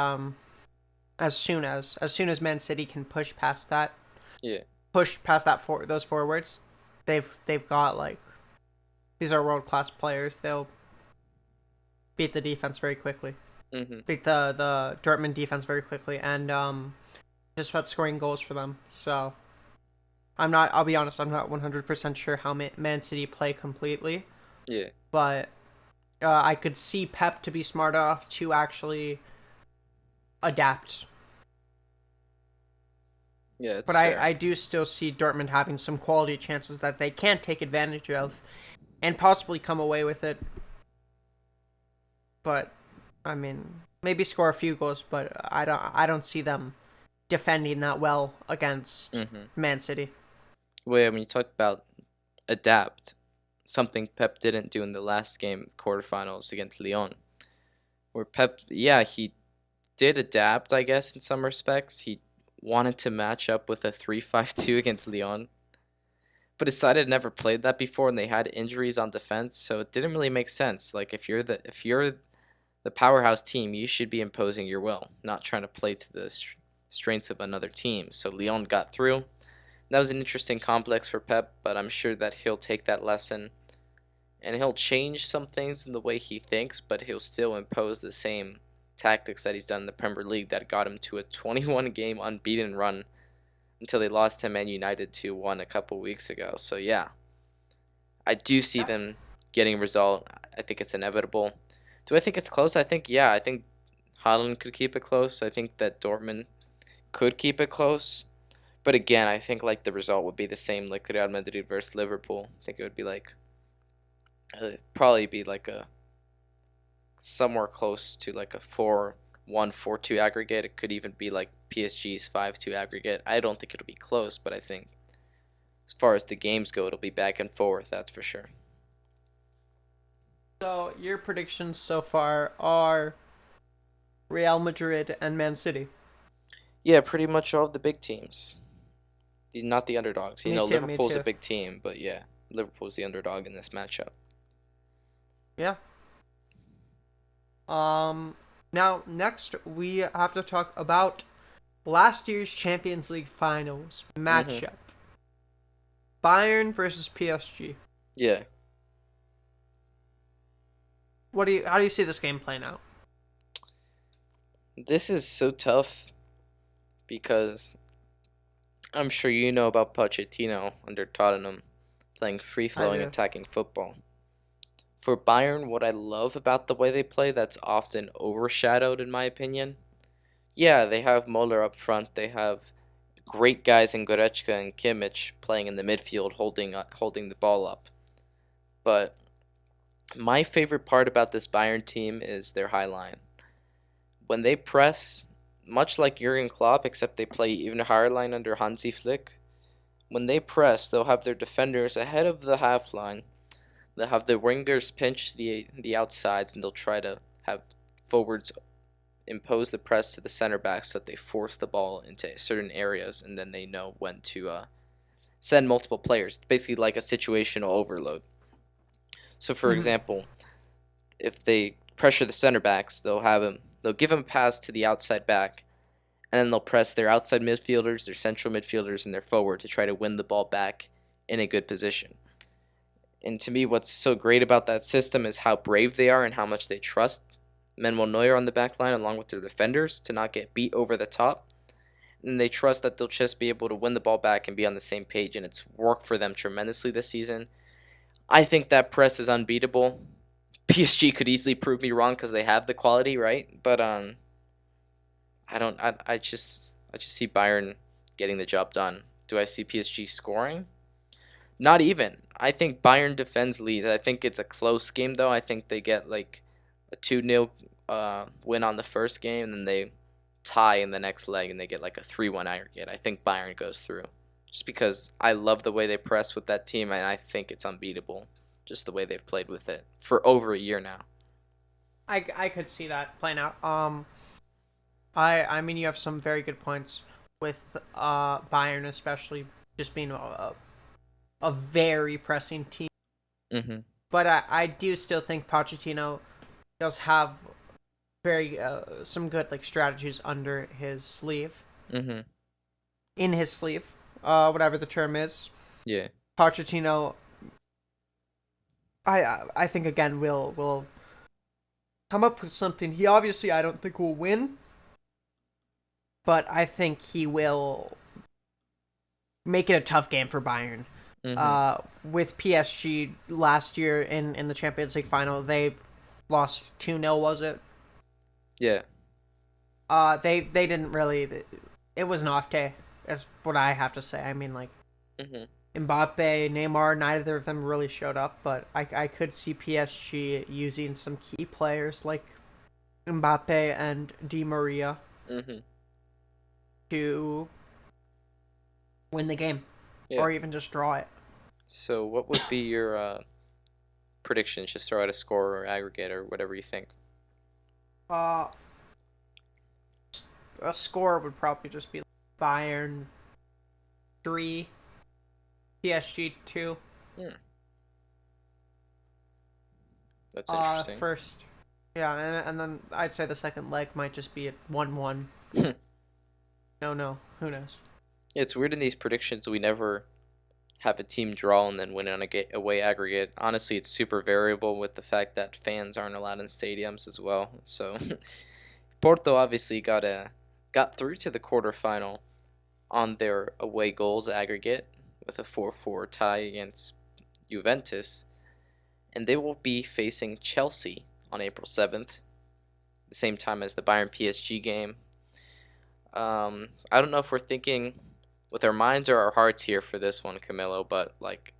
as soon as Man City can Yeah. push past that for those forwards, they've got like these are world class players. They'll beat the defense very quickly. Mm-hmm. Beat the Dortmund defense very quickly, and just about scoring goals for them. So I'm not. I'll be honest. I'm not 100% sure how Man City play completely, Yeah. but I could see Pep to be smart enough to actually adapt. Yeah, But it's fair. I do still see Dortmund having some quality chances that they can take advantage of and possibly come away with it. But I mean, maybe score a few goals, but I don't see them defending that well against Mm-hmm. Man City. Wait, when you talked about adapt, something Pep didn't do in the last game, quarterfinals against Lyon, where Pep, yeah, he did adapt, I guess, in some respects. He wanted to match up with a 3-5-2 against Lyon, but decided never played that before and they had injuries on defense, so it didn't really make sense. Like if you're the powerhouse team, you should be imposing your will, not trying to play to the strengths of another team. So Lyon got through. That was an interesting complex for Pep, but I'm sure that he'll take that lesson and he'll change some things in the way he thinks, but he'll still impose the same tactics that he's done in the Premier League that got him to a 21 game unbeaten run until they lost to Man United 2-1 a couple weeks ago. So yeah, I do see them getting a result. I think it's inevitable. Do I think it's close? I think yeah. I think Haaland could keep it close. I think that Dortmund could keep it close. But again, I think like the result would be the same, like Real Madrid versus Liverpool. I think it would be like probably be like a somewhere close to like a 4-1, 4-2 aggregate. It could even be like PSG's 5-2 aggregate. I don't think it'll be close, but I think as far as the games go, it'll be back and forth. That's for sure. So your predictions so far are Real Madrid and Man City. Yeah, pretty much all of the big teams. Not the underdogs. Me too. Me Liverpool's a too. big team, but yeah, Liverpool's the underdog in this matchup. Yeah. Now next we have to talk about last year's Champions League finals Mhm. matchup. Bayern versus PSG. Yeah. How do you see this game playing out? This is so tough because I'm sure you know about Pochettino under Tottenham playing I free-flowing do. attacking football. For Bayern, what I love about the way they play that's often overshadowed in my opinion. Yeah, they have Muller up front. They have great guys in Goretzka and Kimmich playing in the midfield holding the ball up. But my favorite part about this Bayern team is their high line. When they press, much like Jurgen Klopp, except they play even higher line under Hansi Flick, when they press, they'll have their defenders ahead of the half line. They'll have the wingers pinch the outsides, and they'll try to have forwards impose the press to the center backs so that they force the ball into certain areas, and then they know when to send multiple players. Basically, like a situational overload. So, for Mhm. example, if they pressure the center backs, they'll give them a pass to the outside back, and then they'll press their outside midfielders, their central midfielders, and their forward to try to win the ball back in a good position. And to me, what's so great about that system is how brave they are and how much they trust Manuel Neuer on the back line along with their defenders to not get beat over the top. And they trust that they'll just be able to win the ball back and be on the same page, and it's worked for them tremendously this season. I think that press is unbeatable. PSG could easily prove me wrong because they have the quality, right? But I don't. I just see Bayern getting the job done. Do I see PSG scoring? Not even. I think Bayern defends lead. I think it's a close game though. I think they get like a 2-0 win on the first game, and then they tie in the next leg, and they get like a 3-1 aggregate. I think Bayern goes through, just because I love the way they press with that team, and I think it's unbeatable. Just the way they've played with it for over a year now. I could see that playing out. I mean you have some very good points with Bayern especially just being a very pressing team. Mhm. But I do still think Pochettino does have very some good like strategies under his sleeve, Mhm. in his sleeve, whatever the term is. Yeah. Pochettino, I think again will come up with something. He obviously I don't think will win, but I think he will make it a tough game for Bayern. Mhm. With PSG last year in the Champions League final, they lost 2-0, was it? Yeah. They didn't really. It was an off day. That's what I have to say. I mean, like Mhm. Mbappe, Neymar, neither of them really showed up, but I could see PSG using some key players like Mbappe and Di Maria Mhm. to win the game, Yeah. or even just draw it. So, what would be your predictions? Just throw out a score or aggregate or whatever you think. Uh, a score would probably just be Bayern 3, PSG 2. Hmm, that's interesting. First, yeah, and then I'd say the second leg might just be at 1-1. No, who knows? It's weird in these predictions we never have a team draw and then win on a away aggregate. Honestly, it's super variable with the fact that fans aren't allowed in stadiums as well. So Porto obviously got through to the quarterfinal on their away goals aggregate with a 4-4 tie against Juventus, and they will be facing Chelsea on April 7th, the same time as the Bayern PSG game. I don't know if we're thinking with our minds or our hearts here for this one, Camilo, but like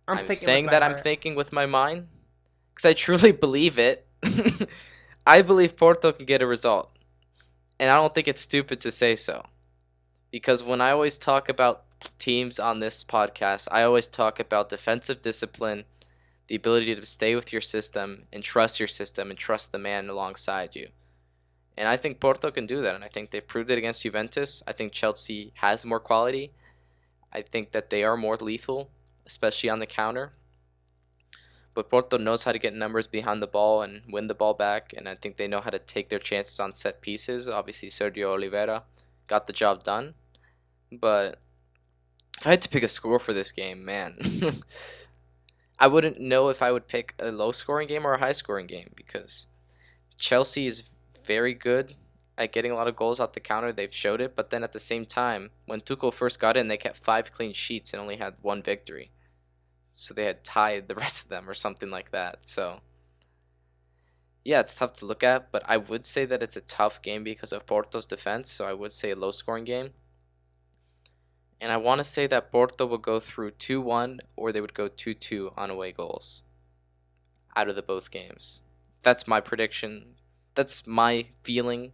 I'm I'm thinking with saying my that I'm heart. thinking with my mind because I truly believe it. I believe Porto can get a result, and I don't think it's stupid to say so. Because when I always talk about teams on this podcast, I always talk about defensive discipline, the ability to stay with your system and trust the man alongside you. And I think Porto can do that, and I think they've proved it against Juventus. I think Chelsea has more quality. I think that they are more lethal, especially on the counter. But Porto knows how to get numbers behind the ball and win the ball back, and I think they know how to take their chances on set pieces. Obviously, Sergio Oliveira got the job done. But if I had to pick a score for this game, man, I wouldn't know if I would pick a low scoring game or a high scoring game because Chelsea is very good at getting a lot of goals out the counter. They've showed it, but then at the same time, when Tuchel first got in, they kept 5 clean sheets and only had one victory. So they had tied the rest of them or something like that. So yeah, it's tough to look at, but I would say that it's a tough game because of Porto's defense. So I would say a low scoring game. And I want to say that Porto will go through 2-1 or they would go 2-2 on away goals out of the both games. That's my prediction. That's my feeling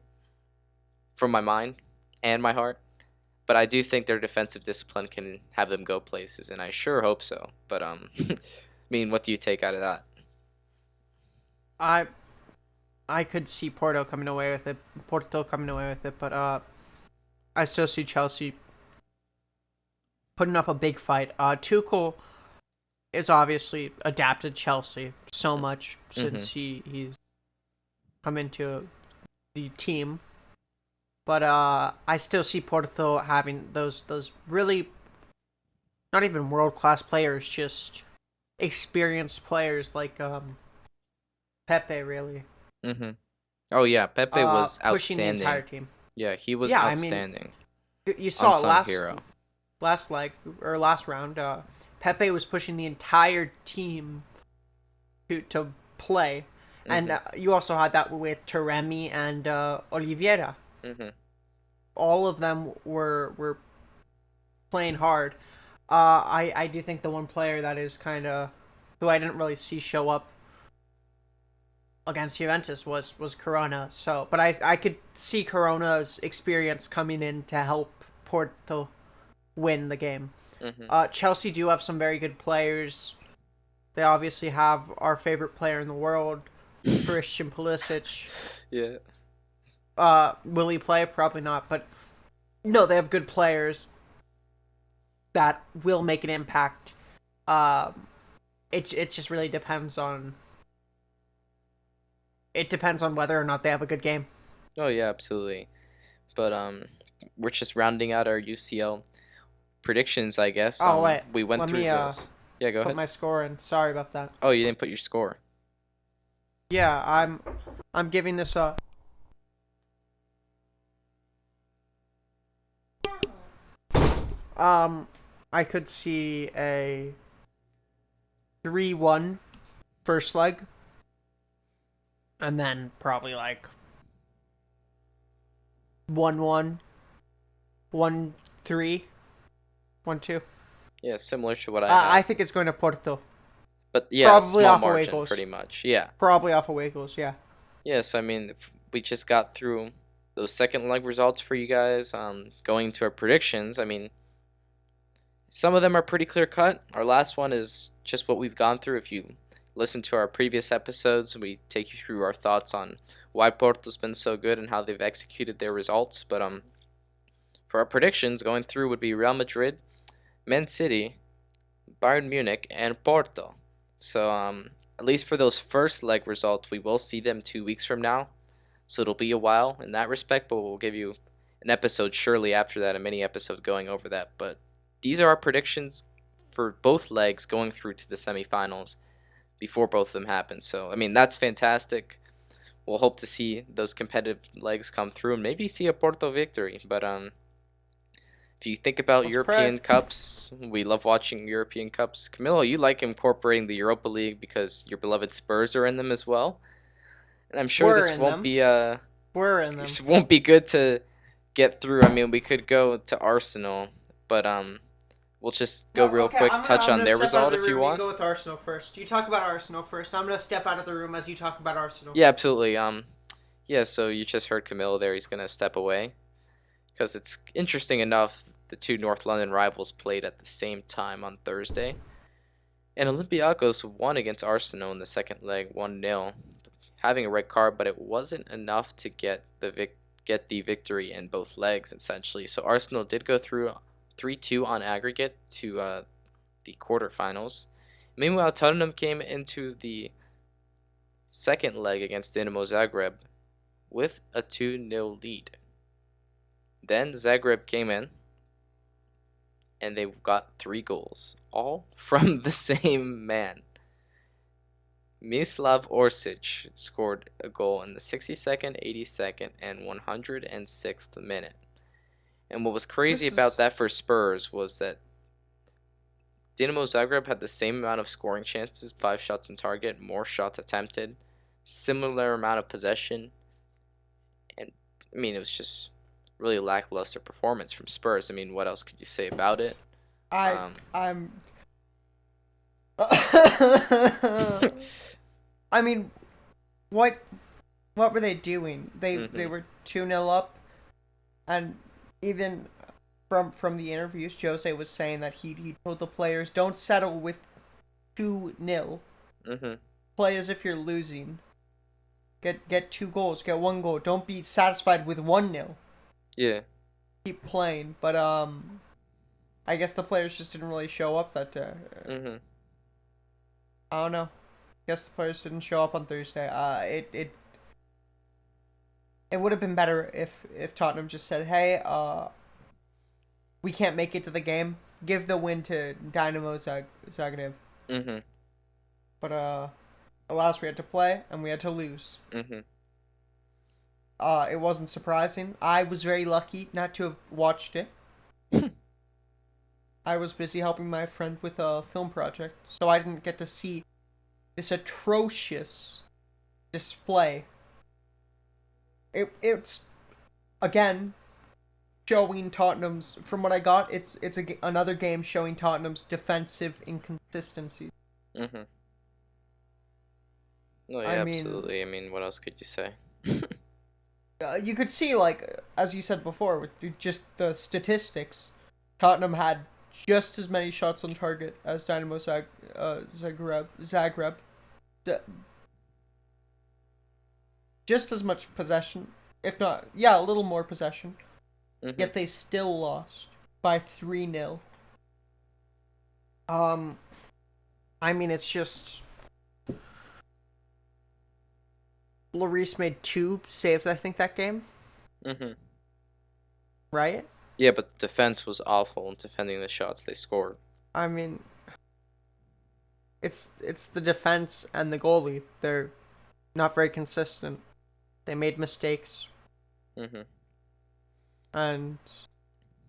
from my mind and my heart. But I do think their defensive discipline can have them go places, and I sure hope so. But I mean, what do you take out of that? I I could see Porto coming away with it, but I still see Chelsea putting up a big fight. Tuchel is obviously adapted Chelsea so much Mm-hmm. since he's come into the team, but I still see Porto having those really not even world class players, just experienced players like Pepe really Mm-hmm. Oh yeah, Pepe was pushing the entire outstanding. team. Yeah, he was Yeah, I mean outstanding. you saw it Unsung hero. last leg or last round. Pepe was pushing the entire team to play, and Mm-hmm. you also had that with Taremi and Oliveira. Mm-hmm. All of them were playing hard. I do think the one player that is kind of who I didn't really see show up against Juventus was Corona. So, but I could see Corona's experience coming in to help Porto win the game. Mm-hmm. Chelsea do have some very good players. They obviously have our favorite player in the world, Christian Pulisic. Yeah. Will he play? Probably not. But no, they have good players that will make an impact. It just really depends on whether or not they have a good game. Oh yeah, absolutely. But we're just rounding out our UCL predictions, I guess. Oh wait, We went let through me those. Yeah, go put ahead. my score in. Sorry about that. Oh, you didn't put your score. Yeah, I'm giving this a I could see a 3-1 first leg, and then probably like 1-1, 1-3, 1-2. Yeah, similar to what I had. I think it's going to Porto. But yeah, Probably small off away margin, goals. pretty much. Yeah. Probably off away goals. Yeah. Yeah, so I mean, if we just got through those second leg results for you guys. Going to our predictions, I mean, some of them are pretty clear cut. Our last one is just what we've gone through. If you listen to our previous episodes, we take you through our thoughts on why Porto's been so good and how they've executed their results. But for our predictions going through would be Real Madrid, Man City, Bayern Munich, and Porto. So at least for those first leg results, we will see them 2 weeks from now. So it'll be a while in that respect, but we'll give you an episode surely after that, a mini episode going over that. But these are our predictions for both legs going through to the semifinals before both of them happen. So, I mean, that's fantastic. We'll hope to see those competitive legs come through and maybe see a Porto victory. But if you think about Let's European pray. Cups, we love watching European Cups. Camilo, you like incorporating the Europa League because your beloved Spurs are in them as well. And I'm sure We're this in won't them. be We're in them. this won't be good to get through. I mean, we could go to Arsenal, but we'll just go No, real okay. quick, touch I'm on gonna their step out of result the if you room. You want. go with Arsenal first. You talk about Arsenal first. I'm gonna step out of the room as you talk about Arsenal. Yeah, absolutely. Yeah. So you just heard Camilo there. He's gonna step away because it's interesting enough. The two North London rivals played at the same time on Thursday, and Olympiacos won against Arsenal in the second leg, 1-0, having a red card, but it wasn't enough to get the victory in both legs essentially. So Arsenal did go through 3-2 on aggregate to the quarterfinals. Meanwhile, Tottenham came into the second leg against Dinamo Zagreb with a 2-0 lead. Then Zagreb came in and they got 3 goals, all from the same man. Mislav Orsic scored a goal in the 62nd, 82nd, and 106th minute. And what was crazy This about is. that for Spurs was that Dinamo Zagreb had the same amount of scoring chances, 5 shots on target, more shots attempted, similar amount of possession, and I mean it was just really lackluster performance from Spurs. I mean, what else could you say about it? I. Um, I'm. I mean, what? What were they doing? They mhm, were 2-0 up, and even from the interviews, Jose was saying that he told the players don't settle with 2-0. mhm, Play as if you're losing. Get 2 goals. Get 1 goal. Don't be satisfied with 1-0. yeah, Keep playing. But I guess the players just didn't really show up that day. mhm, I don't know. Guess the players didn't show up on Thursday. It would have been better if Tottenham just said, "Hey, we can't make it to the game. Give the win to Dynamo Zagreb." mhm, But alas, we had to play and we had to lose. mhm, It wasn't surprising. I was very lucky not to have watched it. I was busy helping my friend with a film project, so I didn't get to see this atrocious display. It's again showing Tottenham's. From what I got, it's another game showing Tottenham's defensive inconsistencies. mhm. No, yeah, I mean, absolutely. I mean, what else could you say? you could see, like as you said before, with just the statistics, Tottenham had just as many shots on target as Dynamo Zagreb. D- just as much possession, if not, yeah, a little more possession. Mhm, Yet they still lost by 3-0. Um, I mean, it's just Lloris made 2 saves, I think, that game, mhm. right? Yeah, but the defense was awful in defending the shots they scored. I mean, it's the defense and the goalie. They're not very consistent. They made mistakes, Mhm. and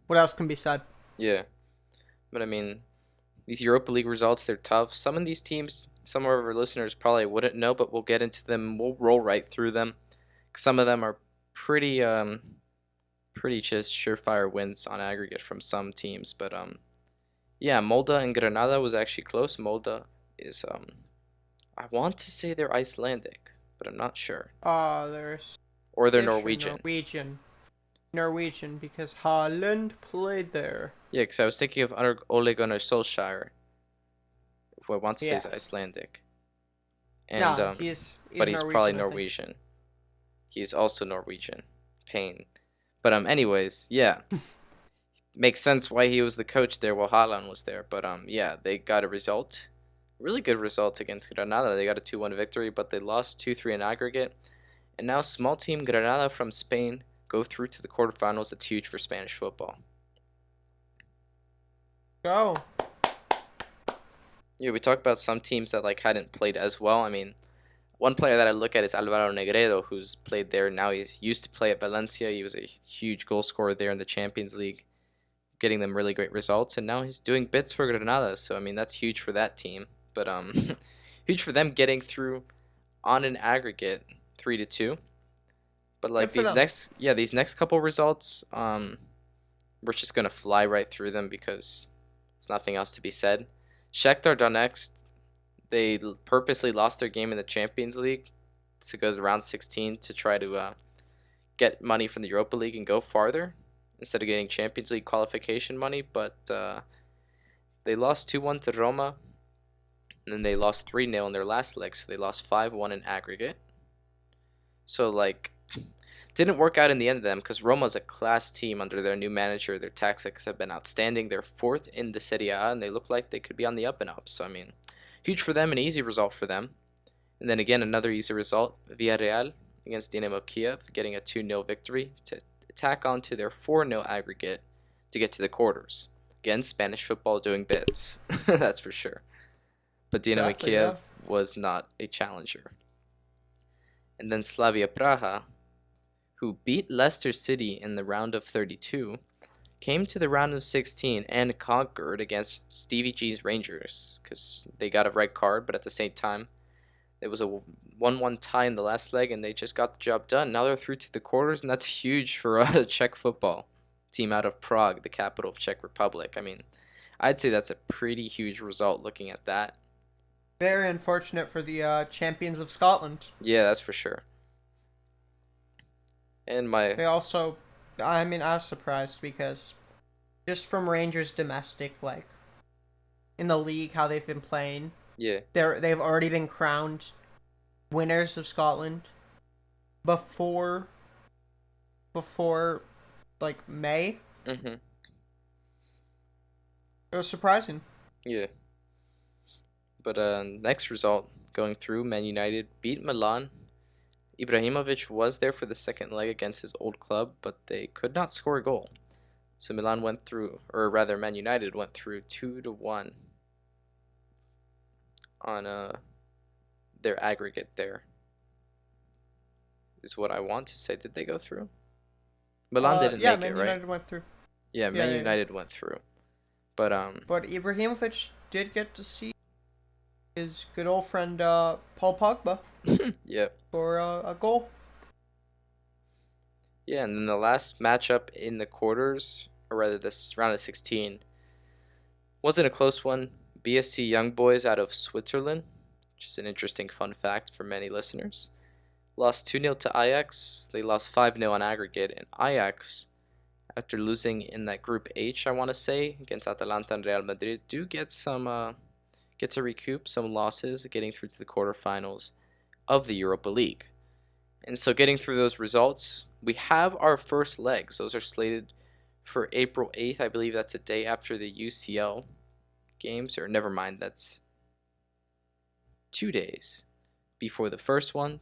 what else can be said? Yeah, but I mean, these Europa League results, they're tough. Some of these teams, some of our listeners probably wouldn't know, but we'll get into them. We'll roll right through them. Some of them are pretty pretty just surefire wins on aggregate from some teams, but yeah, Molde and Granada was actually close. Molde is I want to say they're Icelandic, but I'm not sure. There's Or they're Fish or Norwegian. Norwegian, because Haaland played there. Yeah, because I was thinking of Ole Gunnar Solskjaer, who I want to say is Yeah. Icelandic. And Nah, he's but he's probably Norwegian, I think. Norwegian. He's also Norwegian. Pain. But anyways, yeah. makes sense why he was the coach there while Haaland was there. But yeah, they got a result, really good result against Granada. They got a 2-1 victory, but they lost 2-3 in aggregate. And now small team Granada from Spain go through to the quarterfinals. That's huge for Spanish football. Go. Yeah, we talked about some teams that like hadn't played as well. I mean, one player that I look at is Alvaro Negredo, who's played there. Now he's used to play at Valencia. He was a huge goal scorer there in the Champions League, getting them really great results. And now he's doing bits for Granada. So I mean, that's huge for that team. But huge for them getting through on an aggregate 3-2. But like these next couple results, we're just gonna fly right through them because there's nothing else to be said. Shakhtar Donetsk, they purposely lost their game in the Champions League to go to round 16 to try to get money from the Europa League and go farther instead of getting Champions League qualification money. But they lost 2-1 to Roma, and then they lost 3-0 in their last leg, so they lost 5-1 in aggregate. So like, didn't work out in the end of them because Roma's a class team under their new manager. Their tactics have been outstanding. They're fourth in the Serie A, and they look like they could be on the up and up. So I mean, huge for them, an easy result for them. And then again, another easy result, Villarreal against Dynamo Kiev, getting a 2-0 victory to tack on to their 4-0 aggregate to get to the quarters. Again, Spanish football doing bits, that's for sure. But Dynamo Exactly, Kiev was not a challenger. And then Slavia Praha, who beat Leicester City in the round of 32, came to the round of 16 and conquered against Stevie G's Rangers because they got a red card, but at the same time, it was a 1-1 tie in the last leg, and they just got the job done. Now they're through to the quarters, and that's huge for a Czech football team out of Prague, the capital of Czech Republic. I mean, I'd say that's a pretty huge result looking at that. Very unfortunate for the champions of Scotland. Yeah, that's for sure. And They also, I mean, I was surprised because just from Rangers domestic, like in the league, how they've been playing, yeah, they've already been crowned winners of Scotland before like May. mhm, It was surprising. yeah. But next result going through, Man United beat Milan. Ibrahimovic was there for the second leg against his old club, but they could not score a goal. So Milan went through, or rather, Man United went through 2-1 on their aggregate. There is what I want to say. Did they go through? Milan didn't Yeah, make Man it, right? United went through. Yeah, Yeah, Man yeah. United went through. But But Ibrahimovic did get to see his good old friend Paul Pogba yeah. for a goal. Yeah, and then the last matchup in the quarters, or rather this round of 16, wasn't a close one. BSC Young Boys out of Switzerland, which is an interesting fun fact for many listeners, lost 2-0 to Ajax. They lost 5-0 on aggregate, and Ajax, after losing in that Group H, I want to say, against Atalanta and Real Madrid, do get to recoup some losses, getting through to the quarterfinals of the Europa League. And so getting through those results, we have our first legs. Those are slated for April 8th. I believe that's a day after the UCL games, or never mind, that's 2 days before the first one,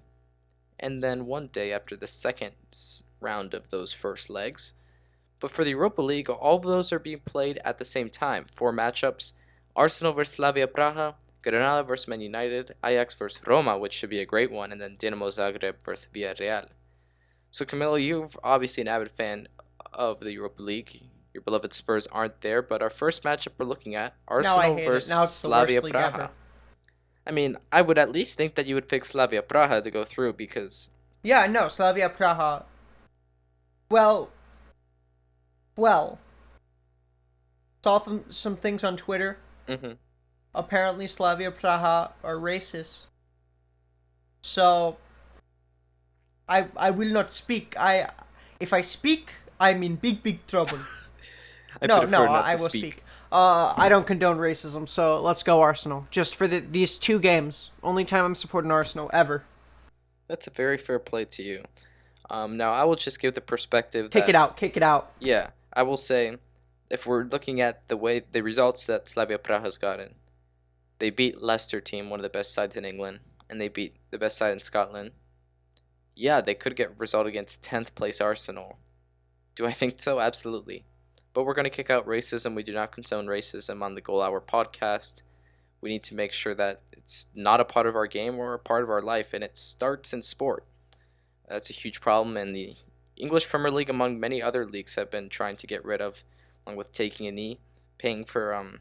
and then 1 day after the second round of those first legs. But for the Europa League, all of those are being played at the same time. 4 matchups: Arsenal versus Slavia Praha, Granada versus Man United, Ajax versus Roma, which should be a great one, and then Dinamo Zagreb versus Villarreal. So Camilo, you're obviously an avid fan of the Europa League. Your beloved Spurs aren't there, but our first matchup we're looking at, Now I Arsenal hate versus it. Now it's the Slavia worst league Praha. ever. I mean, I would at least think that you would pick Slavia Praha to go through because... Yeah, no, Slavia Praha. Well, saw some things on Twitter. Mhm. Apparently, Slavia Praha are racist. So, I will not speak. If I speak, I'm in big trouble. I No, prefer not I to will speak. speak. I don't condone racism, so let's go Arsenal. Just for these 2 games. Only time I'm supporting Arsenal ever. That's a very fair play to you. Now, I will just give the perspective that... Kick it out. Yeah, I will say if we're looking at the results that Slavia Prague has gotten, they beat Leicester team, one of the best sides in England, and they beat the best side in Scotland. Yeah, they could get a result against 10th place Arsenal. Do I think so? Absolutely. But we're going to kick out racism. We do not condone racism on the Goal Hour podcast. We need to make sure that it's not a part of our game or a part of our life, and it starts in sport. That's a huge problem, and the English Premier League, among many other leagues, have been trying to get rid of, along with taking a knee, paying for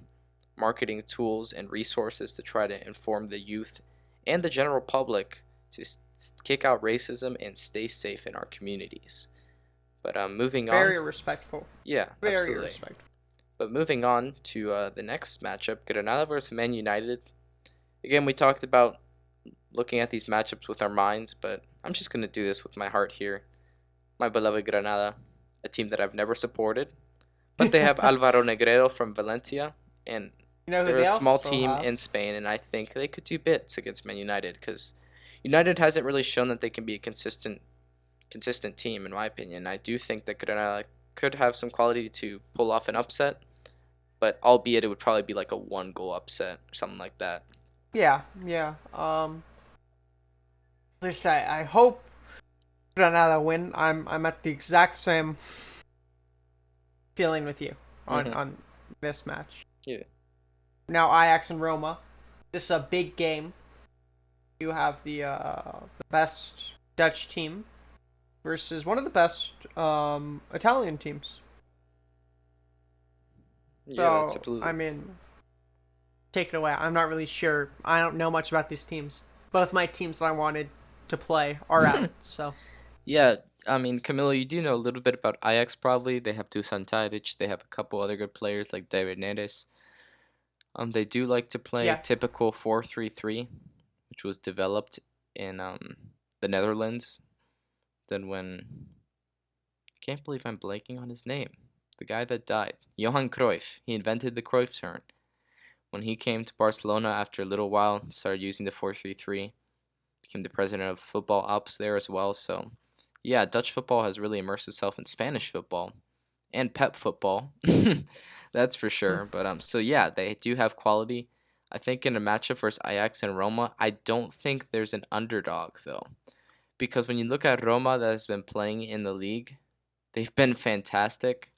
marketing tools and resources to try to inform the youth and the general public to kick out racism and stay safe in our communities. But moving on. Very respectful. Yeah, Very absolutely. respectful. But moving on to the next matchup, Granada versus Man United. Again, we talked about looking at these matchups with our minds, but I'm just going to do this with my heart here. My beloved Granada, a team that I've never supported, but they have Álvaro Negredo from Valencia, and You know who they're they a small also team have? in Spain, and I think they could do bits against Man United because United hasn't really shown that they can be a consistent team, in my opinion. I do think that Granada could have some quality to pull off an upset, but albeit it would probably be like a 1 goal upset or something like that. Yeah, yeah. At least I hope Granada win. I'm at the exact same feeling with you on this match. Yeah. Now Ajax and Roma. This is a big game. You have the best Dutch team versus one of the best Italian teams. Yeah, that's So absolutely. I mean, take it away. I'm not really sure. I don't know much about these teams. Both my teams that I wanted to play are out. So Yeah, I mean, Camilo, you do know a little bit about Ajax probably. They have Dusan Tadic. They have a couple other good players like David Neres. They do like to play yeah, typical 4-3-3, which was developed in the Netherlands. Then when I can't believe I'm blanking on his name. The guy that died, Johan Cruyff. He invented the Cruyff turn. When he came to Barcelona after a little while, started using the 4-3-3, became the president of football ops there as well. So, yeah, Dutch football has really immersed itself in Spanish football and Pep football. That's for sure. But so yeah, they do have quality. I think in a matchup versus Ajax and Roma, I don't think there's an underdog though, because when you look at Roma that has been playing in the league, they've been fantastic.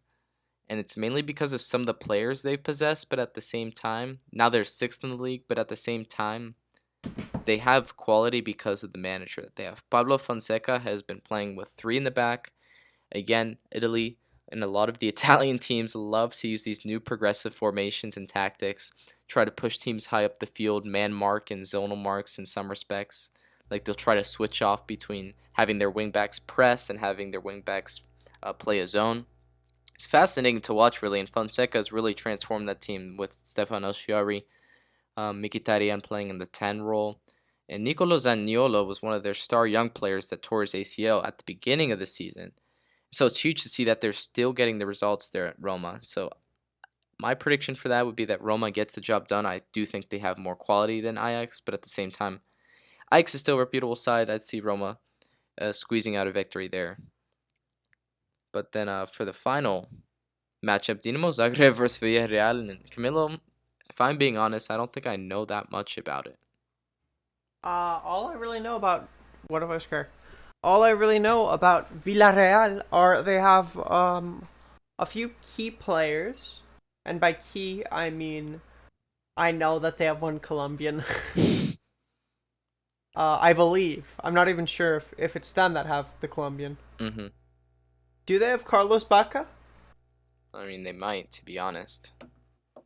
And it's mainly because of some of the players they've possessed, but at the same time, now they're sixth in the league, but at the same time, they have quality because of the manager that they have. Pablo Fonseca has been playing with three in the back. Again, Italy and a lot of the Italian teams love to use these new progressive formations and tactics, try to push teams high up the field, man mark and zonal marks in some respects. Like they'll try to switch off between having their wingbacks press and having their wingbacks play a zone. It's fascinating to watch, really, and Fonseca has really transformed that team with Stefano Sciarri, Mkhitaryan playing in the 10 role. And Nicolo Zaniolo was one of their star young players that tore his ACL at the beginning of the season. So it's huge to see that they're still getting the results there at Roma. So my prediction for that would be that Roma gets the job done. I do think they have more quality than Ajax, but at the same time, Ajax is still a reputable side. I'd see Roma squeezing out a victory there. But then for the final matchup, Dinamo Zagreb versus Villarreal. And Camilo, if I'm being honest, I don't think I know that much about it. all I really know about what if I was correct? All I really know about Villarreal are they have a few key players, and by key I mean I know that they have one Colombian. I believe. I'm not even sure if it's them that have the Colombian. Mm-hmm. Do they have Carlos Baca? I mean, they might, to be honest.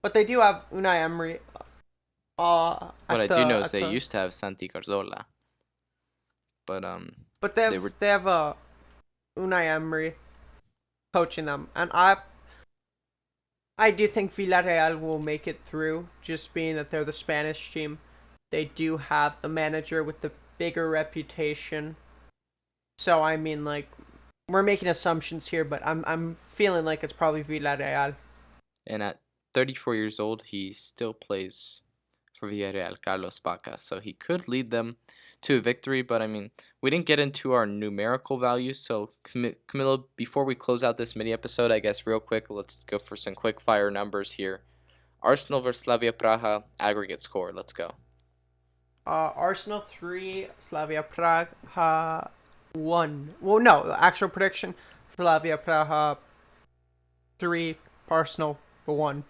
But they do have Unai Emery. What I do know is they used to have Santi Cazorla, but But they were they have Unai Emery coaching them, and I do think Villarreal will make it through. Just being that they're the Spanish team, they do have the manager with the bigger reputation. So I mean, like, we're making assumptions here, but I'm feeling like it's probably Villarreal. and at 34 years old, he still plays for Villarreal, Carlos Bacas. So he could lead them to a victory, but I mean, we didn't get into our numerical values. So, Camilo, before we close out this mini episode, I guess real quick, let's go for some quick fire numbers here. Arsenal versus Slavia Praha, aggregate score. Let's go. Arsenal 3, Slavia Praha 1. Well, no, actual prediction: Slavia Praha 3, Arsenal 1.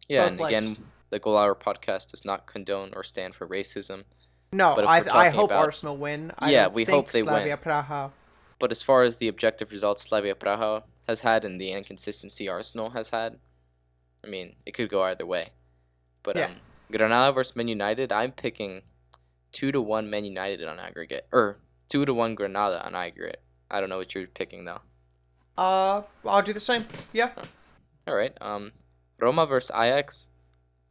Yeah, Both and legs. again, the Goal Hour podcast does not condone or stand for racism. No, But if we're I talking hope about, Arsenal win. I yeah, don't we think hope they Slavia win. Praha. But as far as the objective results Slavia Praha has had and the inconsistency Arsenal has had, I mean, it could go either way. But Yeah. Granada versus Man United, I'm picking 2-1 Man United on aggregate, or 2-1 Granada on aggregate. I don't know what you're picking though. I'll do the same. Yeah. All right. Roma versus Ajax,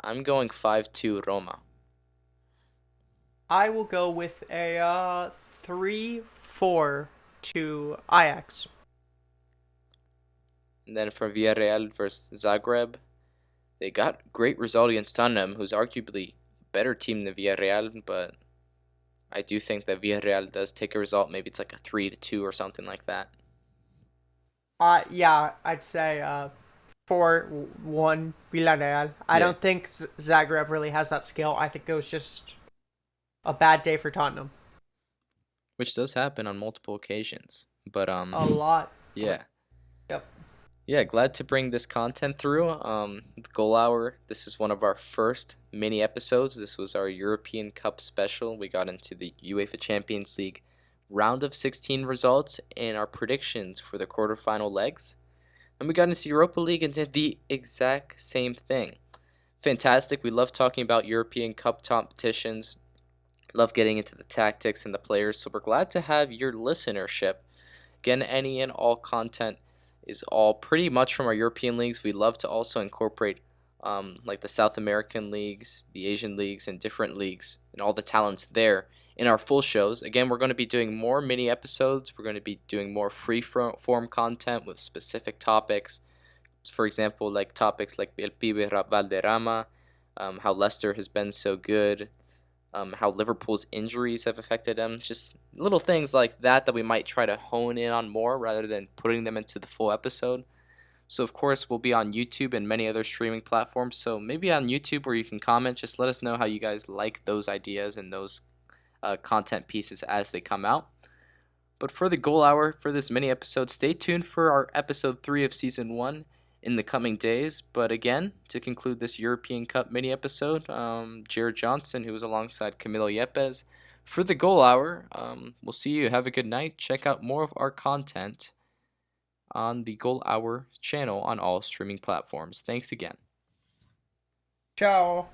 I'm going 5-2 Roma. I will go with a 3-4 to Ajax. And then for Villarreal versus Zagreb, they got great result against Tottenham, who's arguably a better team than Villarreal, but I do think that Villarreal does take a result. Maybe it's like a 3-2 or something like that. Yeah, I'd say 4-1 Villarreal. I Yeah, don't think Zagreb really has that skill. I think it was just a bad day for Tottenham. which does happen on multiple occasions. But A lot. yeah. Yep. Yeah, glad to bring this content through. The Goal Hour, this is one of our first mini episodes. This was our European Cup special. We got into the UEFA Champions League round of 16 results and our predictions for the quarterfinal legs. And we got into Europa League and did the exact same thing. Fantastic. We love talking about European Cup competitions. Love getting into the tactics and the players. So we're glad to have your listenership. Again, any and all content is all pretty much from our European leagues. We love to also incorporate like the South American leagues, the Asian leagues, and different leagues, and all the talents there in our full shows. Again, we're going to be doing more mini episodes. We're going to be doing more free form content with specific topics. For example, like topics like El Pibe Valderrama, how Leicester has been so good, how Liverpool's injuries have affected them. Just little things like that that we might try to hone in on more rather than putting them into the full episode. So, of course, we'll be on YouTube and many other streaming platforms. So, maybe on YouTube where you can comment, just let us know how you guys like those ideas and those content pieces as they come out. But for the Goal Hour, for this mini episode, stay tuned for our episode 3 of season 1 in the coming days. But again, to conclude this European Cup mini episode, Jared Johnston, who was alongside Camilo Yepes, for the Goal Hour, we'll see you. Have a good night. Check out more of our content on the Goal Hour channel on all streaming platforms. Thanks again. Ciao.